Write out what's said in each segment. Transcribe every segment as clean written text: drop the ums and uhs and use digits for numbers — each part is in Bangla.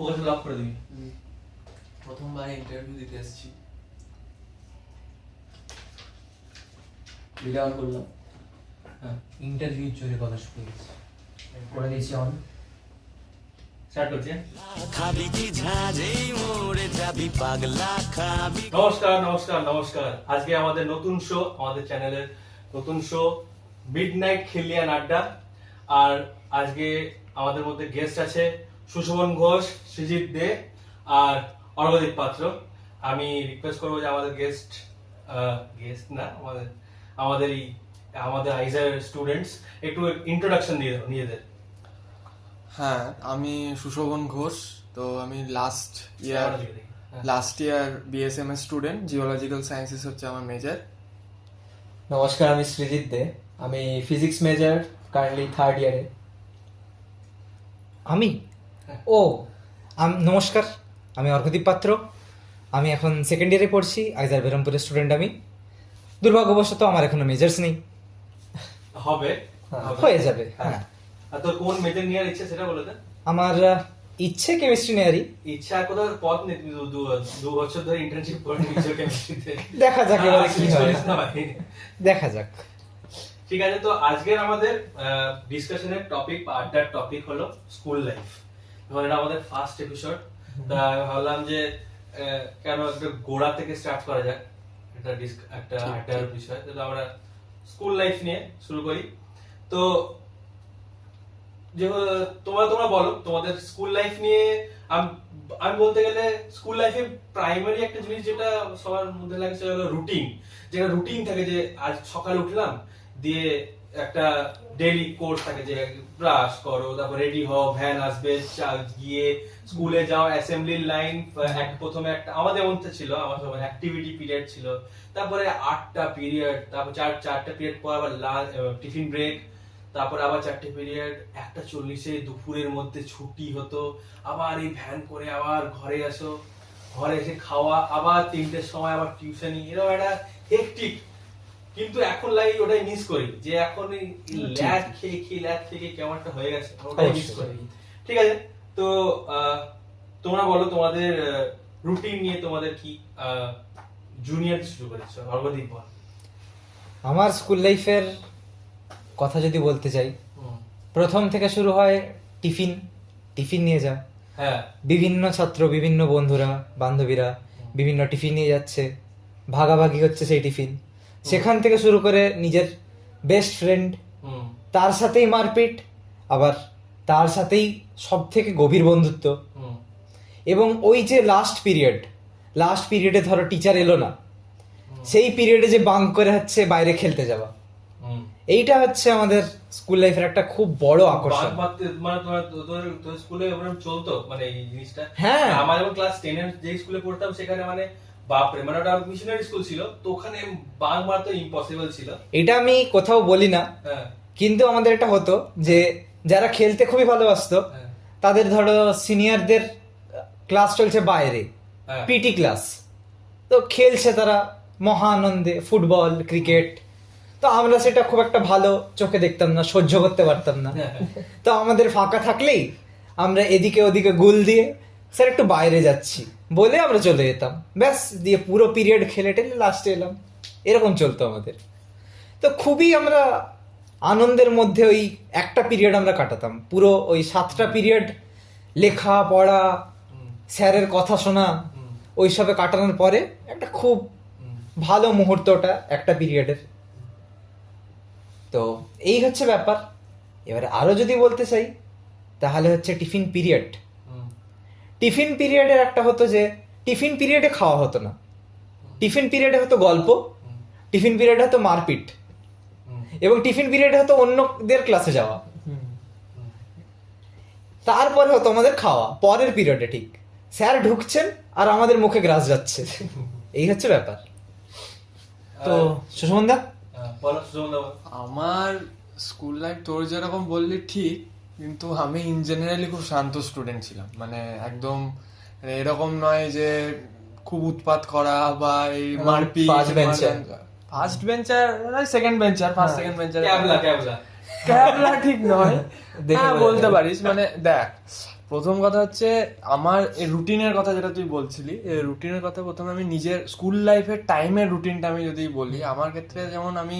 ফোকাসে লক করে দিবি। প্রথমবার ইন্টারভিউ দিতে এসেছি। ভিডিও অন করলাম। হ্যাঁ, ইন্টারভিউ জোরে কথা শুনে গেছে। করে দিয়েছি অন। স্টার্ট করছি। নমস্কার নমস্কার নমস্কার। আজকে আমাদের নতুন শো, আমাদের চ্যানেলের নতুন শো মিডনাইট খেলিয়ান আড্ডা। আর আজকে আমাদের মধ্যে গেস্ট আছে সুশোভন ঘোষ, সৃজিত দে আর অর্ঘদীপ পাত্র। আমি রিকোয়েস্ট করবো যে আমাদের গেস্ট না, আমাদের আইজার স্টুডেন্টস একটু ইন্ট্রোডাকশন দিয়ে দাও নিজেদের। হ্যাঁ, আমি সুশোভন ঘোষ। তো আমি last year BSMS student. Geological sciences হচ্ছে আমার মেজর। নমস্কার, আমি সৃজিত দে। আমি ফিজিক্স মেজর, কারেন্টলি 3rd ইয়ারে। আমি নমস্কার, আমি অর্ঘদীপ পাত্র। আমি এখন 2nd ইয়ারে পড়ছি, আইজার বেরমপুরের স্টুডেন্ট। আমি দুর্ভাগ্যবশত আমার এখনো মেজর্স নেই, হয়ে যাবে। হ্যাঁ, আর তোর কোন মেজর নেওয়ার ইচ্ছে সেটা বলে দে। আমার ইচ্ছে কেমিস্ট্রি নেয়ারই। ইচ্ছা কোথাও পথ নেই, তুমি দু বছর ধরে ইন্টার্নশিপ করে নিচ্ছ কেমিস্ট্রিতে। দেখা যাক এবারে কি হয়, দেখা যাক। ঠিক আছে, তো আজকের আমাদের ডিসকাশনের টপিক বা আড্ডার টপিক হলো স্কুল লাইফ। এখন এটা আমাদের ফার্স্ট এপিসোড, তা আমি ভাবলাম যে কেন একটা গোড়া থেকে স্টার্ট করা যাক, একটা আড্ডার বিষয়। তাহলে আমরা স্কুল লাইফ নিয়ে শুরু করি। তো তোমরা বলো তোমাদের স্কুল লাইফ নিয়ে। আমি বলতে গেলে স্কুল লাইফে প্রাইমারি একটা জিনিস যেটা সবার মধ্যে লাগে সেটা হলো রুটিন। যেটা রুটিন থাকে, যে আজ সকালে উঠলাম, দিয়ে একটা ডেইলি কোর্স থাকে যে ব্রাশ করো, তারপর রেডি হও, ভ্যান আসবে, গিয়ে স্কুলে যাও, অ্যাসেম্বলি লাইন। প্রথমে একটা আমাদের মধ্যে ছিল, আমার সময় অ্যাক্টিভিটি পিরিয়ড ছিল, তারপরে 8টা পিরিয়ড, তারপর চারটা পিরিয়ড পর আবার টিফিন ব্রেক, তারপর আবার 4টে পিরিয়ড, 1:40 দুপুরের মধ্যে ছুটি হতো, আবার এই ভ্যান করে আবার ঘরে আসো, ঘরে এসে খাওয়া, আবার 3টের সময় আবার টিউশনি। এরকম একটা হেক্টিক। কিন্তু এখন লাগে ওটাই মিস করি, যে এখন ল্যাদ খেয়ে কেমন একটা হয়ে গেছে, ওটাই মিস করি। ঠিক আছে, তো তোমরা বলো তোমাদের রুটিন নিয়ে, তোমাদের কি জুনিয়র শুরু করেছো? অর্ঘদীপ বল। আমার স্কুল লাইফের কথা যদি বলতে চাই, প্রথম থেকে শুরু হয় টিফিন নিয়ে যা। হ্যাঁ, বিভিন্ন ছাত্র, বিভিন্ন বন্ধুরা বান্ধবীরা বিভিন্ন টিফিন নিয়ে যাচ্ছে, ভাগাভাগি হচ্ছে সেই টিফিন। সেখান থেকে শুরু করে নিজের বেস্ট ফ্রেন্ড, তার সাথেই মারপিট, আবার তার সাথেই সব থেকে গভীর বন্ধুত্ব। এবং ওই যে লাস্ট পিরিয়ডে ধরো টিচার এলো না, সেই পিরিয়ডে যে বাঙ্ক করে হচ্ছে বাইরে খেলতে যাওয়া, এইটা হচ্ছে আমাদের স্কুল লাইফের একটা খুব বড় আকর্ষণ। মানে তোর স্কুলে চলতো মানে এই জিনিসটা? হ্যাঁ, আমার যখন ক্লাস 10 এর যে স্কুলে পড়তাম সেখানে মানে বাপরে, মানে ওটা মিশনারি স্কুল ছিল, তো ওখানে বাঙ্ক মারা তো ইম্পসিবল ছিল। এটা আমি কোথাও বলি না, কিন্তু আমাদের এটা হতো যে যারা খেলতে খুবই ভালোবাসতো, তাদের ধরো সিনিয়রদের ক্লাস চলছে বাইরে, পিটি ক্লাস, তো খেলছে তারা মহা আনন্দে ফুটবল ক্রিকেট, তো আমরা সেটা খুব একটা ভালো চোখে দেখতাম না, সহ্য করতে পারতাম না। তো আমাদের ফাঁকা থাকলেই আমরা এদিকে ওদিকে গুল দিয়ে স্যার একটু বাইরে যাচ্ছি বলে আমরা চলে যেতাম, ব্যাস, দিয়ে পুরো পিরিয়ড খেলে টেলে লাস্টে এলাম, এরকম চলতো আমাদের। তো খুবই আমরা আনন্দের মধ্যে ওই একটা পিরিয়ড আমরা কাটাতাম, পুরো ওই 7টা পিরিয়ড লেখা পড়া, স্যারের কথা শোনা, ওইসবে কাটানোর পরে একটা খুব ভালো মুহূর্ত ওটা একটা পিরিয়ডের। তো এই হচ্ছে ব্যাপার। এবারে আরো যদি বলতে চাই তাহলে হচ্ছে টিফিন পিরিয়ডের একটা হতো যে টিফিন পিরিয়ডে খাওয়া হতো না, টিফিন পিরিয়ডে হতো গল্প, টিফিন পিরিয়ডে হতো মারপিট, এবং টিফিন পিরিয়ডে হতো অন্যদের ক্লাসে যাওয়া, তারপরে হতো আমাদের খাওয়া পরের পিরিয়ডে। ঠিক স্যার ঢুকছেন আর আমাদের মুখে গ্রাস যাচ্ছে, এই হচ্ছে ব্যাপার। তো সুশোভন দা বলো। আমার স্কুল লাইফ তোর যেরকম বললি ঠিক, কিন্তু আমি ইন জেনারেলি খুব শান্ত স্টুডেন্ট ছিলাম। মানে একদম এরকম নয় যে খুব উৎপাত করা বা এই মারপিট। ফার্স্ট বেঞ্চার, সেকেন্ড বেঞ্চার, ক্যাবলা ঠিক নয়, দেখে হ্যাঁ বোঝা বলতে যায়। পারিস। মানে দেখ, প্রথম কথা হচ্ছে আমার এই রুটিনের কথা যেটা তুই বলছিলি, এই রুটিনের কথা প্রথমে আমি নিজের স্কুল লাইফের টাইমের রুটিনটা আমি যদি বলি, আমার ক্ষেত্রে যেমন আমি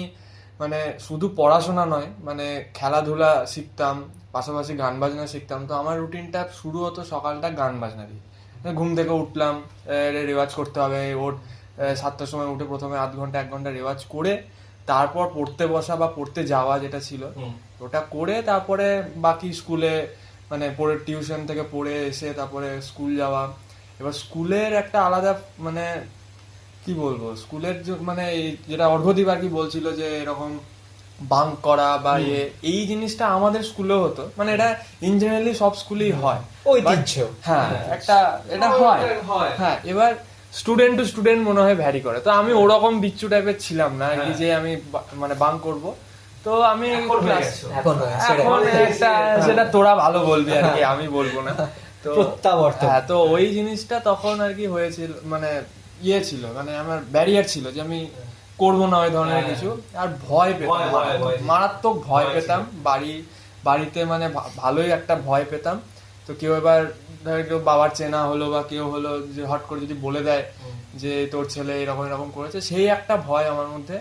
মানে শুধু পড়াশোনা নয়, মানে খেলাধুলা শিখতাম, পাশাপাশি গান বাজনা শিখতাম। তো আমার রুটিনটা শুরু হতো সকালটা গান বাজনা দিয়ে। ঘুম থেকে উঠলাম, রেওয়াজ করতে হবে, ওর 7টার সময় উঠে প্রথমে আধ ঘন্টা 1 ঘন্টা রেওয়াজ করে তারপর পড়তে বসা বা পড়তে যাওয়া যেটা ছিল ওটা করে তারপরে বাকি স্কুলে মানে পড়ে টিউশন থেকে পড়ে এসে তারপরে স্কুল যাওয়া। এবার স্কুলের একটা আলাদা মানে কি বলবো, স্কুলের মানে এই যেটা অর্ঘদীপ আর কি বলছিল যে এরকম বাঙ্ক করা বা এই জিনিসটা আমাদের স্কুলেও হতো, মানে এটা ইন জেনারেলি সব স্কুলেই হয়, ঐতিহ্য। হ্যাঁ একটা এটা হয়। হ্যাঁ, এবার স্টুডেন্ট টু স্টুডেন্ট মনে হয় ভ্যারি করে। তো আমি ওরকম বিচ্ছু টাইপের ছিলাম না আর কি যে আমি মানে বাঙ্ক করব। তো আমি এখন এখন একটা সেটা তোরা ভালো বলবি আর কি, আমি বলবো না। তো প্রত্যাবর্তন। হ্যাঁ, তো ওই জিনিসটা তখন আর কি হয়েছিল, মানে ইয়ে ছিল, মানে আমার ব্যারিয়ার ছিল যে আমি করবো না ওই ধরনের কিছু। আর ভয় পেতাম, মারাত্মক ভয় পেতাম। বাড়িতে মানে ভালোই একটা ভয় পেতাম। তো কেউ এবার ধর কেউ বাবার চেনা হলো বা কেউ হলো যে হট করে যদি বলে দেয় যে তোর ছেলে এরকম এরকম করেছে, সেই একটা ভয় আমার মধ্যে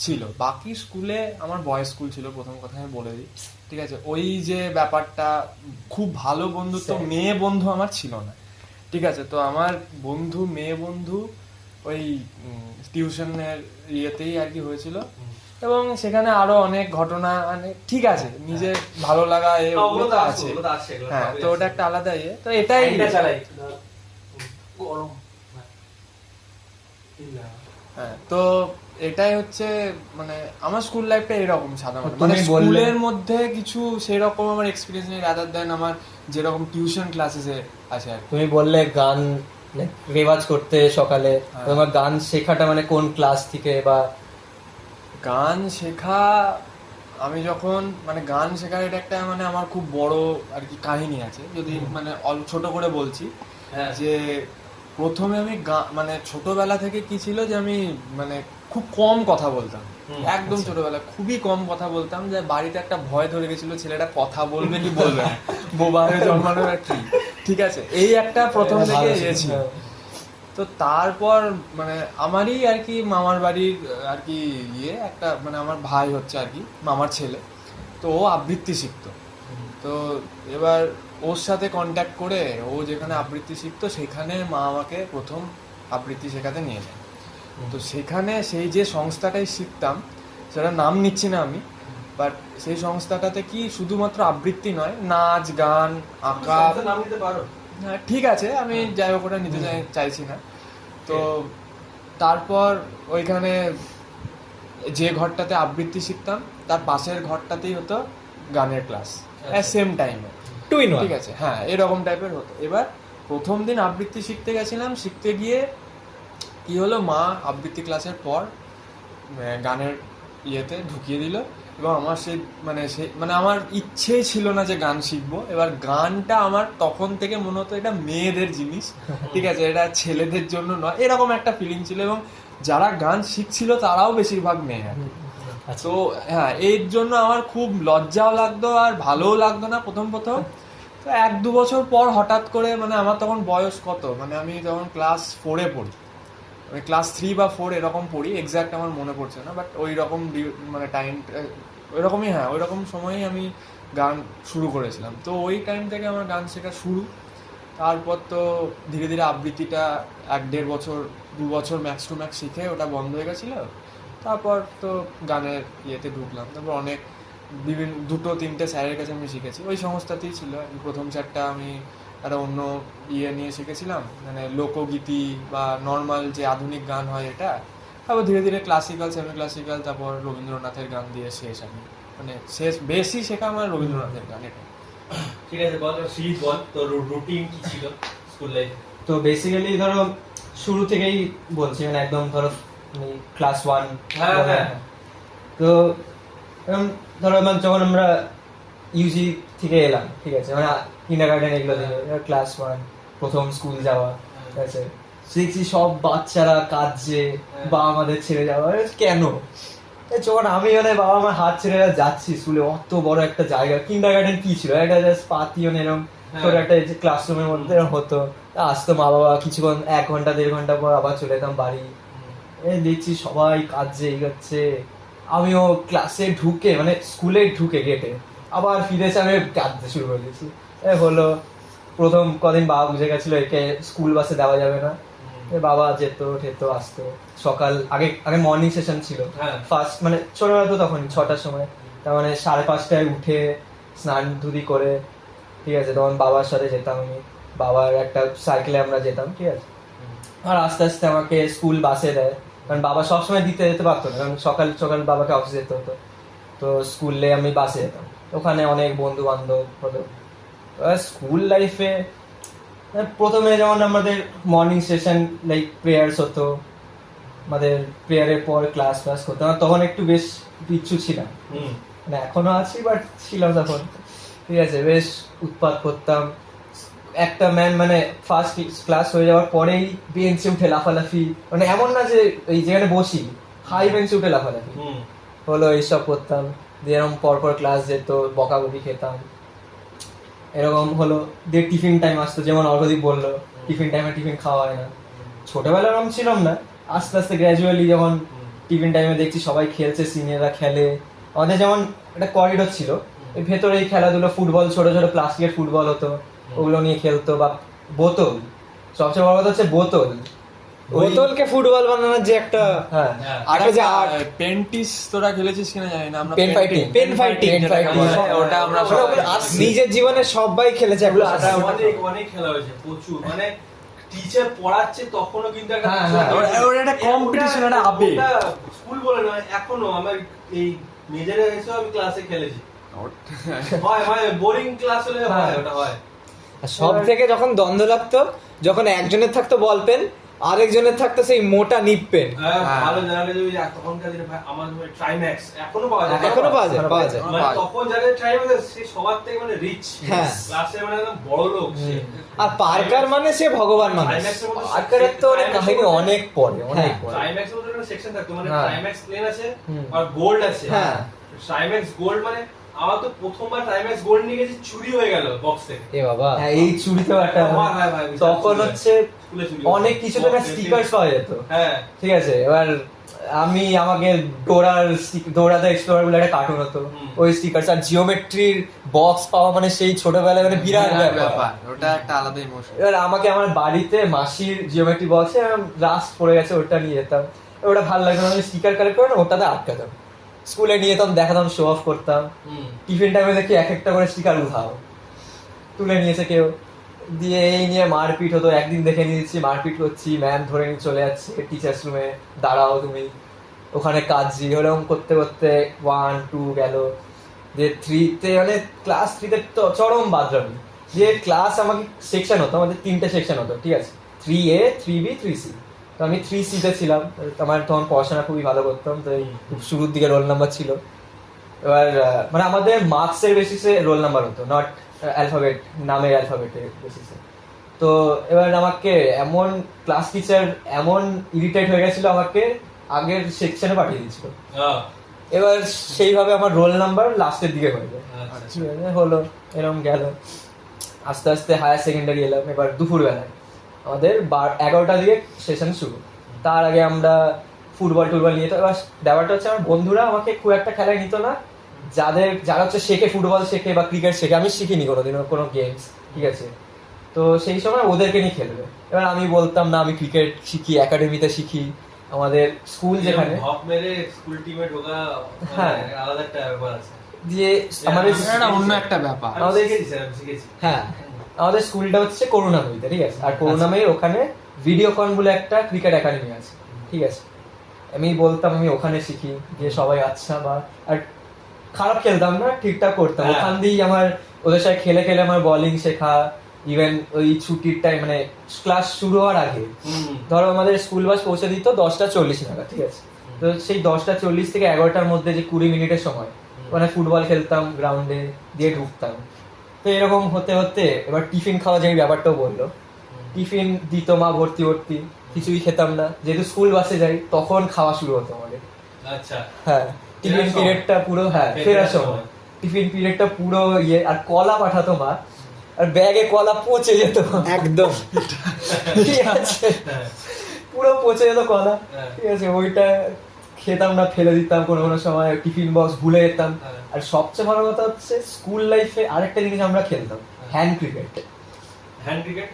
ছিল। বাকি স্কুলে আমার বয়েজ স্কুল ছিল, প্রথম কথা আমি বলে দিই, ঠিক আছে। ওই যে ব্যাপারটা, খুব ভালো বন্ধুত্ব মেয়ে বন্ধু আমার ছিল না, ঠিক আছে। তো আমার বন্ধু মেয়ে বন্ধু ওই টিউশনের ইয়েতেই আর কি হয়েছিল। এবং সেখানে আরো অনেক ঘটনা, মানে ঠিক আছে নিজের ভালো লাগা ওগুলো তো আছে, হ্যাঁ। তো ওটা একটা আলাদা ইয়ে। তো এটাই হ্যাঁ, তো এটাই হচ্ছে মানে আমার স্কুল লাইফটা এরকম সাধারণত। মানে স্কুলের মধ্যে কিছু সেরকম আমার এক্সপিরিয়েন্স নেই, রাদার দেন আমার যেরকম টিউশন ক্লাসেসে আছে আর কি। তুমি বললে গান রেওয়াজ করতে সকালে, তোমার গান শেখাটা মানে কোন ক্লাস থেকে? বা গান শেখা, আমি যখন মানে গান শেখার এটা একটা মানে আমার খুব বড় আর কি কাহিনী আছে, যদি মানে ছোট করে বলছি যে প্রথমে আমি মানে ছোটবেলা থেকে কি ছিল যে আমি মানে খুব কম কথা বলতাম, একদম ছোটবেলা খুবই কম কথা বলতাম। যে বাড়িতে একটা ভয় ধরে গেছিল ছেলেটা কথা বলবে কি বলবে না, বোবা হয়ে জন্মানোর আর কি, ঠিক আছে। এই একটা প্রথম থেকে এসেছিল। তো তারপর মানে আমারই আর কি মামার বাড়ির আর কি ইয়ে একটা মানে আমার ভাই হচ্ছে আর কি মামার ছেলে, তো ও আবৃত্তি শিখতো। তো এবার ওর সাথে কন্ট্যাক্ট করে ও যেখানে আবৃত্তি শিখতো সেখানে মা আমাকে প্রথম আবৃত্তি শেখাতে নিয়ে যায়। তো সেখানে সেই যে সংস্থাটাই শিখতাম, সেটা নাম নিচ্ছি না আমি, বাট সেই সংস্থাটাতে কি শুধুমাত্র আবৃত্তি নয়, নাচ গান আঁকা, নাম নিতে পারো? হ্যাঁ ঠিক আছে, আমি যাই হোক ওটা নিতে চাইছি না। তো তারপর ওইখানে যে ঘরটাতে আবৃত্তি শিখতাম তার পাশের ঘরটাতেই হতো গানের ক্লাস, সেম টাইমে, ঠিক আছে। হ্যাঁ, এরকম টাইপের হতো। এবার প্রথম দিন আবৃত্তি শিখতে গেছিলাম, শিখতে গিয়ে কি হলো, মা আবৃত্তি ক্লাসের পর গানের ইয়েতে ঢুকিয়ে দিল। এবং আমার মানে আমার ইচ্ছেই ছিল না যে গান শিখবো। এবার গানটা আমার তখন থেকে মনে হতো এটা মেয়েদের জিনিস, ঠিক আছে, এটা ছেলেদের জন্য নয়, এরকম একটা ফিলিং ছিল। এবং যারা গান শিখছিল তারাও বেশিরভাগ মেয়ে। তো হ্যাঁ, এর জন্য আমার খুব লজ্জাও লাগতো আর ভালোও লাগতো না প্রথম। তো 1-2 বছর পর হঠাৎ করে, মানে আমার তখন বয়স কত, মানে আমি তখন ক্লাস 4-এ পড়ি, আমি ক্লাস 3 বা 4 এরকম পড়ি, এক্স্যাক্ট আমার মনে পড়ছে না, বাট ওই রকম মানে টাইম ওই রকমই, হ্যাঁ ওই রকম সময়ই আমি গান শুরু করেছিলাম। তো ওই টাইম থেকে আমার গান শেখা শুরু। তারপর তো ধীরে ধীরে আবৃত্তিটা 1-1.5 বছর 2 বছর ম্যাক্স টু ম্যাক্স শিখে ওটা বন্ধ হয়ে গেছিলো। তারপর তো গানের ইয়েতে ঢুকলাম। তারপর অনেক বিভিন্ন 2-3টে স্যারের কাছে আমি শিখেছি, ওই সংস্থাতেই ছিল। প্রথম স্যারটা আমি একটা অন্য ইয়ে নিয়ে শিখেছিলাম, মানে লোকগীতি বা নর্মাল যে আধুনিক গান হয় এটা। তারপর ধীরে ধীরে ক্লাসিক্যাল, সেমি ক্লাসিক্যাল, তারপর রবীন্দ্রনাথের গান দিয়ে শেষ। আমি মানে শেষ বেশি শেখা আমার রবীন্দ্রনাথের গান, এটা। ঠিক আছে, বল শীত, বল তোর রুটিন কি ছিল স্কুল লাইফ? তো বেসিক্যালি ধরো শুরু থেকেই বলছি, মানে একদম ধরো ক্লাস 1, তো ধরো যখন আমরা ইউজি থেকে এলাম, ঠিক আছে, মানে কিন্ডারগার্টেন এগুলো থেকে ক্লাস 1 প্রথম স্কুল যাওয়া, ঠিক আছে, দেখছি সব বাচ্চারা কাঁদছে, বা আমাদের ছেড়ে যাওয়া, কেন? তো যখন আমি মানে বাবা আমার হাত ছেড়ে যাচ্ছি স্কুলে, অত বড় একটা জায়গা, কিন্ডার গার্ডেন কি ছিল, একটা জাস্ট পাতি এরকম ছোট একটা ক্লাসরুমের মধ্যে এরকম হতো। আসতো মা বাবা, কিছুক্ষণ 1 ঘন্টা 1.5 ঘন্টা পর আবার চলে যেতাম বাড়ি। দেখছি সবাই কাঁদছে এগোচ্ছে, আমিও ক্লাসে ঢুকে মানে স্কুলে ঢুকে গেটে আবার ফিরে এসে আমি কাঁদতে শুরু করে দিয়েছি। হলো প্রথম কদিন বাবা বুঝে গেছিল একে স্কুল বাসে দেওয়া যাবে না। বাবা যেত ঠেত আসতো সকাল, আগে আগে মর্নিং সেশন ছিল ফার্স্ট, মানে ছোটবেলা তো তখন 6টার সময়, তার মানে 5:30টায় উঠে স্নান ধুতি করে, ঠিক আছে, তখন বাবার সাথে যেতাম আমি, বাবার একটা সাইকেলে আমরা যেতাম, ঠিক আছে। আর আস্তে আস্তে আমাকে স্কুল বাসে দেয়, কারণ বাবা সবসময় দিতে যেতে পারতো না, কারণ সকাল সকাল বাবাকে অফিসে যেতে হতো। তো স্কুলে আমি বাসে যেতাম, ওখানে অনেক বন্ধু বান্ধব হতো। স্কুল লাইফে প্রথমে যেমন আমাদের মর্নিং সেশন লাইক প্রেয়ার্স হতো, আমাদের প্রেয়ারের পর ক্লাস করতাম, তখন একটু বেশ পিচ্ছু ছিলাম, মানে এখনো আছি বাট ছিলাম তখন, ঠিক আছে, বেশ উৎপাত করতাম। একটা ম্যান মানে ফার্স্ট ক্লাস হয়ে যাওয়ার পরেই বেঞ্চে উঠে লাফালাফি, মানে এমন না যে এই যেখানে বসি, হাই বেঞ্চে উঠে লাফালাফি হলো, এইসব করতাম। দিয়ে এরকম পরপর ক্লাস যেত, বকাবকি খেতাম, এরকম হলো। দিয়ে টিফিন টাইম আসতো, যেমন অর্ঘদীপ বললো টিফিন টাইমে টিফিন খাওয়া হয় না, ছোটবেলায় এরকম ছিলাম না, আস্তে আস্তে গ্র্যাজুয়ালি যখন টিফিন টাইমে দেখছি সবাই খেলছে, সিনিয়ররা খেলে, আমাদের যেমন একটা করিডোর ছিল, এর ভেতরে এই খেলাধুলো, ফুটবল, ছোট ছোট প্লাস্টিকের ফুটবল হতো, ওগুলো নিয়ে খেলতো। বা বোতল, সবচেয়ে বড় কথা হচ্ছে বোতলকে ফুটবল বানানোর যে একটা, হ্যাঁ, আর একটা যে একটা পেন্টিস তোরা খেলেছিস কিনা জানি না, আমরা পেন ফাইটিং, পেন ফাইটিং, ওটা আমরা সবাই নিজের জীবনে সবাই খেলেছে এগুলো। অনেক অনেক খেলা হয়েছে প্রচুর, মানে টিচার পড়াচ্ছে তখনও কিন্তু একটা হ্যাঁ, হ্যাঁ, ওর একটা কম্পিটিশন, একটা আবেগ। স্কুল বলে নয়, এখনো আমার এই মেজরে এসেও আমি ক্লাসে খেলেছি, হয় হয় বোরিং ক্লাস হলে হয়, ওটা হয়। সব থেকে যখন দ্বন্দ্ব লাগতো, যখন একজনের থাকতো বল পেন, আরেকজনের থাকতো সেই মোটা নিপ পেন। ভালো জানালে তখনকার দিনে আমার ট্রাইম্যাক্স এখনো পাওয়া যায়, এখনো পাওয়া যায়। মানে তখন যাদের ট্রাইম্যাক্স সে সবার থেকে মানে রিচ, হ্যাঁ, ক্লাসে মানে একদম বড় লোক সে। আর পার্কার মানে সে ভগবান মানুষ। ট্রাইম্যাক্সের মধ্যে আজকালের তো অনেক কাহিনী অনেক পরে, অনেক পরে। ট্রাইম্যাক্সের মধ্যে একটা সেকশন থাকতো, মানে হ্যাঁ। ট্রাইম্যাক্স প্লেন আছে আর গোল্ড আছে। হ্যাঁ, ট্রাইম্যাক্স গোল্ড মানে আমার তো প্রথমবার ট্রাইম্যাক্স গোল্ড নিয়ে গেছি, চুরি হয়ে গেল বক্স থেকে। এ বাবা, হ্যাঁ, এই চুরিতেও একটা, ভাই, তখন হচ্ছে স্কুলে চুরি অনেক কিছু তো স্টিকার পাওয়া যেত, হ্যাঁ, ঠিক আছে। এবার আমাকে ডোরাতে এক্সপ্লোরার বলে একটা কার্টুন হতো, ওই স্টিকার আর জিওমেট্রির বক্স পাওয়া মানে সেই ছোটবেলায় মানে বিরাট ব্যাপার, ওটা একটা আলাদা ইমোশন। এবার আমাকে আমার বাড়িতে মাসির জিওমেট্রি বক্সে রাস্ট পড়ে গেছে, ওটা নিয়ে যেতাম, ওটা ভালো লাগতো, আমি স্টিকার কালেক্ট করে না ওটাতে আটকাতাম, স্কুলে নিয়ে যেতাম, দেখাতাম, শো অফ করতাম। টিফিন টাইমে দেখি এক একটা করে স্টিকার উঠাও, তুলে নিয়েছে কেউ, দিয়ে এই নিয়ে মারপিট হতো। একদিন দেখে নিয়েছি মারপিট করছি, ম্যাম ধরে নিয়ে চলে যাচ্ছে টিচার্স রুমে, দাঁড়াও তুমি, ওখানে কাজী ওরকম করতে করতে 1 2 গেল, দিয়ে 3-তে মানে ক্লাস 3-তে চরম বাদরামি। দিয়ে ক্লাস আমাকে সেকশন হতো, আমাদের 3টে সেকশন হতো, ঠিক আছে, 3A 3B 3C। তো আমি 3C-তে ছিলাম, আমার তখন পড়াশোনা খুবই ভালো করতাম, তো এই খুব শুরুর দিকে রোল নাম্বার ছিল। এবার মানে আমাদের মার্কসের বেসিসে রোল নাম্বার হতো, নট অ্যালফাবেট, নামের অ্যালফাবেটের বেসিসে। তো এবার আমাকে এমন ক্লাস টিচার এমন ইরিটেট হয়ে গেছিল, আমাকে আগের সেকশনে পাঠিয়ে দিয়েছিল। এবার সেইভাবে আমার রোল নাম্বার লাস্টের দিকে হয়ে যায়, হলো এরকম গেল। আস্তে আস্তে হায়ার সেকেন্ডারি এলাম, এবার দুপুরবেলায় আমাদের 11টার দিকে সেশন শুরু, তার আগে আমরা ফুটবল টুটবল নিয়ে, তো এবার ব্যাপারটা হচ্ছে আমার বন্ধুরা আমাকে খুব একটা খেলায় নিত না, যারা হচ্ছে শেখে, ফুটবল শেখে বা ক্রিকেট শেখে, আমি শিখিনি কোনোদিনও কোনো গেমস, ঠিক আছে। তো সেই সময় ওদেরকে নিয়ে খেলবে, এবার আমি বলতাম না আমি ক্রিকেট শিখি, একাডেমিতে শিখি, আমাদের স্কুল যেখানে হক মেরে স্কুল টিমে ঢোকা, হ্যাঁ, আলাদা একটা ব্যাপার আছে। দিয়ে আমাদের অন্য একটা ব্যাপার, আমাদের শিখেছি। হ্যাঁ, আমাদের স্কুলটা হচ্ছে করুণাময়ীতে, ঠিক আছে, আর করুণাময়ীর ওখানে ভিডিওকন বলে একটা ক্রিকেট একাডেমি আছে, ঠিক আছে। আমি বলতাম আমি ওখানে শিখি, যে সবাই আচ্ছা, বা আর খারাপ খেলতাম না, ঠিকঠাক করতাম, ওখান দিয়েই আমার ওদের সাথে খেলে খেলে আমার বোলিং শেখা। ইভেন ওই ছুটির টাইম মানে ক্লাস শুরু হওয়ার আগে, ধরো আমাদের স্কুল বাস পৌঁছে দিত 10:40 নাগাদ, ঠিক আছে, তো সেই 10:40 থেকে 11টার মধ্যে যে 20 মিনিটের সময় মানে ফুটবল খেলতাম গ্রাউন্ডে, দিয়ে ঢুকতাম। তো এরকম হতে হতে এবার টিফিন খাওয়া যে ব্যাপারটাও বললো, টিফিন দিত মা ভর্তি, কিছুই খেতাম না, যেহেতু স্কুল বাসে যাই তখন খাওয়া শুরু হতো আমাদের, আচ্ছা হ্যাঁ টিফিন ফেরার সময়। পিরিয়ডটা পুরো হ্যাঁ ফেরার ফেরার সময়। সময় টিফিন পিরিয়ডটা পুরো ইয়ে আর কলা পাঠাতো মা আর ব্যাগে কলা পচে যেত একদম ঠিক আছে হ্যাঁ, পুরো পচে যেত কলা হ্যাঁ। ঠিক আছে ওইটা খেতাম না ফেলে দিতাম কোনো কোনো সময় টিফিন বক্স ভুলে যেতাম হ্যাঁ। আর সবচেয়ে ভালো কথা হচ্ছে স্কুল লাইফে আরেকটা জিনিস আমরা খেলতাম hand cricket hand cricket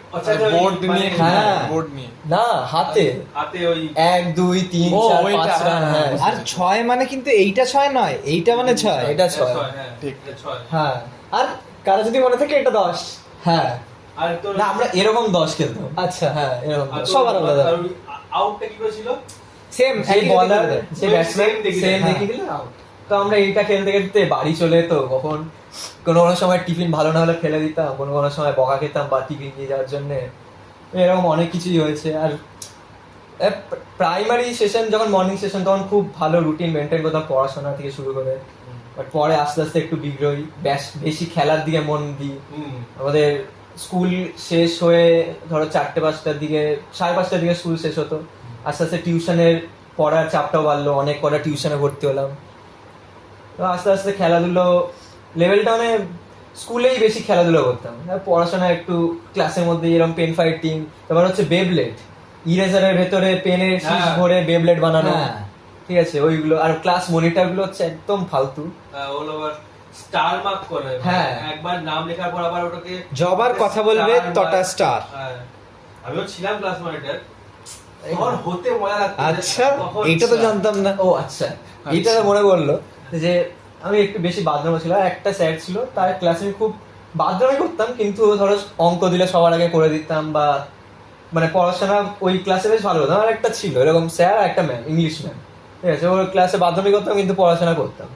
board নিয়ে হ্যাঁ। বোর্ড নিয়ে না হাতে হাতে ওই 1 2 3 ও, 4 ওইটা, 5 রান হ্যাঁ, হ্যাঁ আর 6 মানে কিন্তু এইটা 6 নয়, এইটা মানে 6। এটা ছয়। হ্যাঁ, ঠিক। এটা ছয়। হ্যাঁ আর কারো যদি মনে থাকে এটা 10। হ্যাঁ আর তোর না আমরা এরকম 10 খেলতাম আচ্ছা হ্যাঁ এরকম আর 10 তোর- সবার আলাদা। আর ওই আউটটা কি করে ছিল? সেম যে বলার যে ওই ব্যাটসম্যান same দেখে সেম দিলে, দেখে দিলে out। তো আমরা এইটা খেলতে খেলতে বাড়ি চলে যেত কখন কোনো কোনো সময় টিফিন ভালো না হলে ফেলে দিতাম কোনো কোনো সময় বকা খেতাম বা টিফিন নিয়ে যাওয়ার জন্য এরকম অনেক কিছুই হয়েছে আর প্রাইমারি সেশন যখন মর্নিং সেশন তখন খুব ভালো রুটিন মেনটেন করতাম পড়াশোনা থেকে শুরু করে বাট পরে আস্তে আস্তে একটু বিগ্রহী বেশি খেলার দিকে মন দিই হুম, আমাদের স্কুল শেষ হয়ে ধরো 4টে-5টার দিকে 5:30টার দিকে স্কুল শেষ হতো আস্তে আস্তে টিউশনের পড়ার চাপটাও বাড়লো অনেক কটা টিউশনে ভর্তি হলাম তো আস্তে আস্তে খেলাধুলো লেভেলটা মানে স্কুলেই বেশি খেলাধুলো করতাম আর পড়াশোনা একটু ক্লাসের মধ্যে এরকম পেন ফাইটিং তারপর হচ্ছে বেবলেট ইরেজারের ভেতরে পেনের শীষ হ্যাঁ। ভরে বেবলেট বানানো হ্যাঁ। ঠিক আছে ওইগুলো আর ক্লাস মনিটর গুলো হচ্ছে একদম ফালতু ওগুলো আবার স্টার মার্ক করে হ্যাঁ। একবার নাম লেখার পর আবার ওটাকে জবার কথা বলবে star তটা mark- স্টার। হ্যাঁ। আমিও ছিলাম ক্লাস মনিটর তখন হতে মজা লাগতো আচ্ছা তখন- এইটা তো জানতাম না। ও আচ্ছা এটা মনে পড়লো যে আমি একটু বেশি বাথরুম ছিল আর একটা স্যার ছিল তার ক্লাসে আমি খুব বাথরুমে করতাম কিন্তু ধরো অঙ্ক দিলে সবার আগে করে দিতাম বা মানে পড়াশোনা ওই ক্লাসে বেশ ভালো হতো আর একটা ছিল এরকম স্যার আর একটা ম্যাম ইংলিশ ম্যাম ঠিক আছে ওর ক্লাসে বাথরুমই করতাম কিন্তু পড়াশোনা করতাম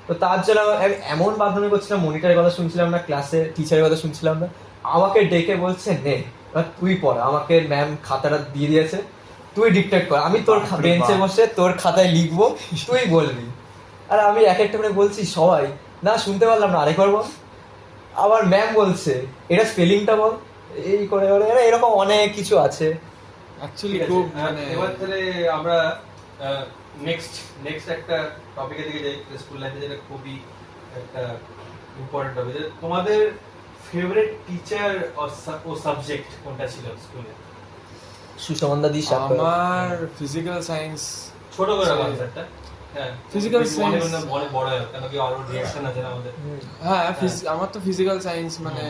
তো তার জন্য আমি এমন বাথরুমে করছিলাম মনিটরের কথা শুনছিলাম না ক্লাসে টিচারের কথা শুনছিলাম না আমাকে ডেকে বলছে নে এবার তুই পড় আমাকে ম্যাম খাতাটা দিয়ে দিয়েছে তুই ডিকটেট কর আমি তোর বাপরে বেঞ্চে বাপ। বসে তোর খাতায় লিখবো তুই বলবি আর আমি এক একটা করে বলছি সবাই না শুনতে পারলাম না আরেকবার বল আবার ম্যাম বলছে এটা স্পেলিংটা বল এই করে করে মানে এরকম অনেক কিছু আছে অ্যাকচুয়ালি ঠিক আছে, খুব আর মানে এবার তাহলে আমরা নেক্সট একটা টপিকের দিকে যাই স্কুল লাইফে যেটা খুবই একটা ইম্পর্টেন্ট হবে যে তোমাদের ফেভারিট টিচার ও সাবজেক্ট কোনটা ছিল স্কুলে? সুষমন্দা দি আমার ফিজিক্যাল সায়েন্স ছোট করে কনসেপ্টটা হ্যাঁ Physical বেশি science। মনে বড় হয় কেন কি আরো ডিরেকশন আছে না আমাদের হ্যাঁ আমার তো ফিজিক্যাল সায়েন্স মানে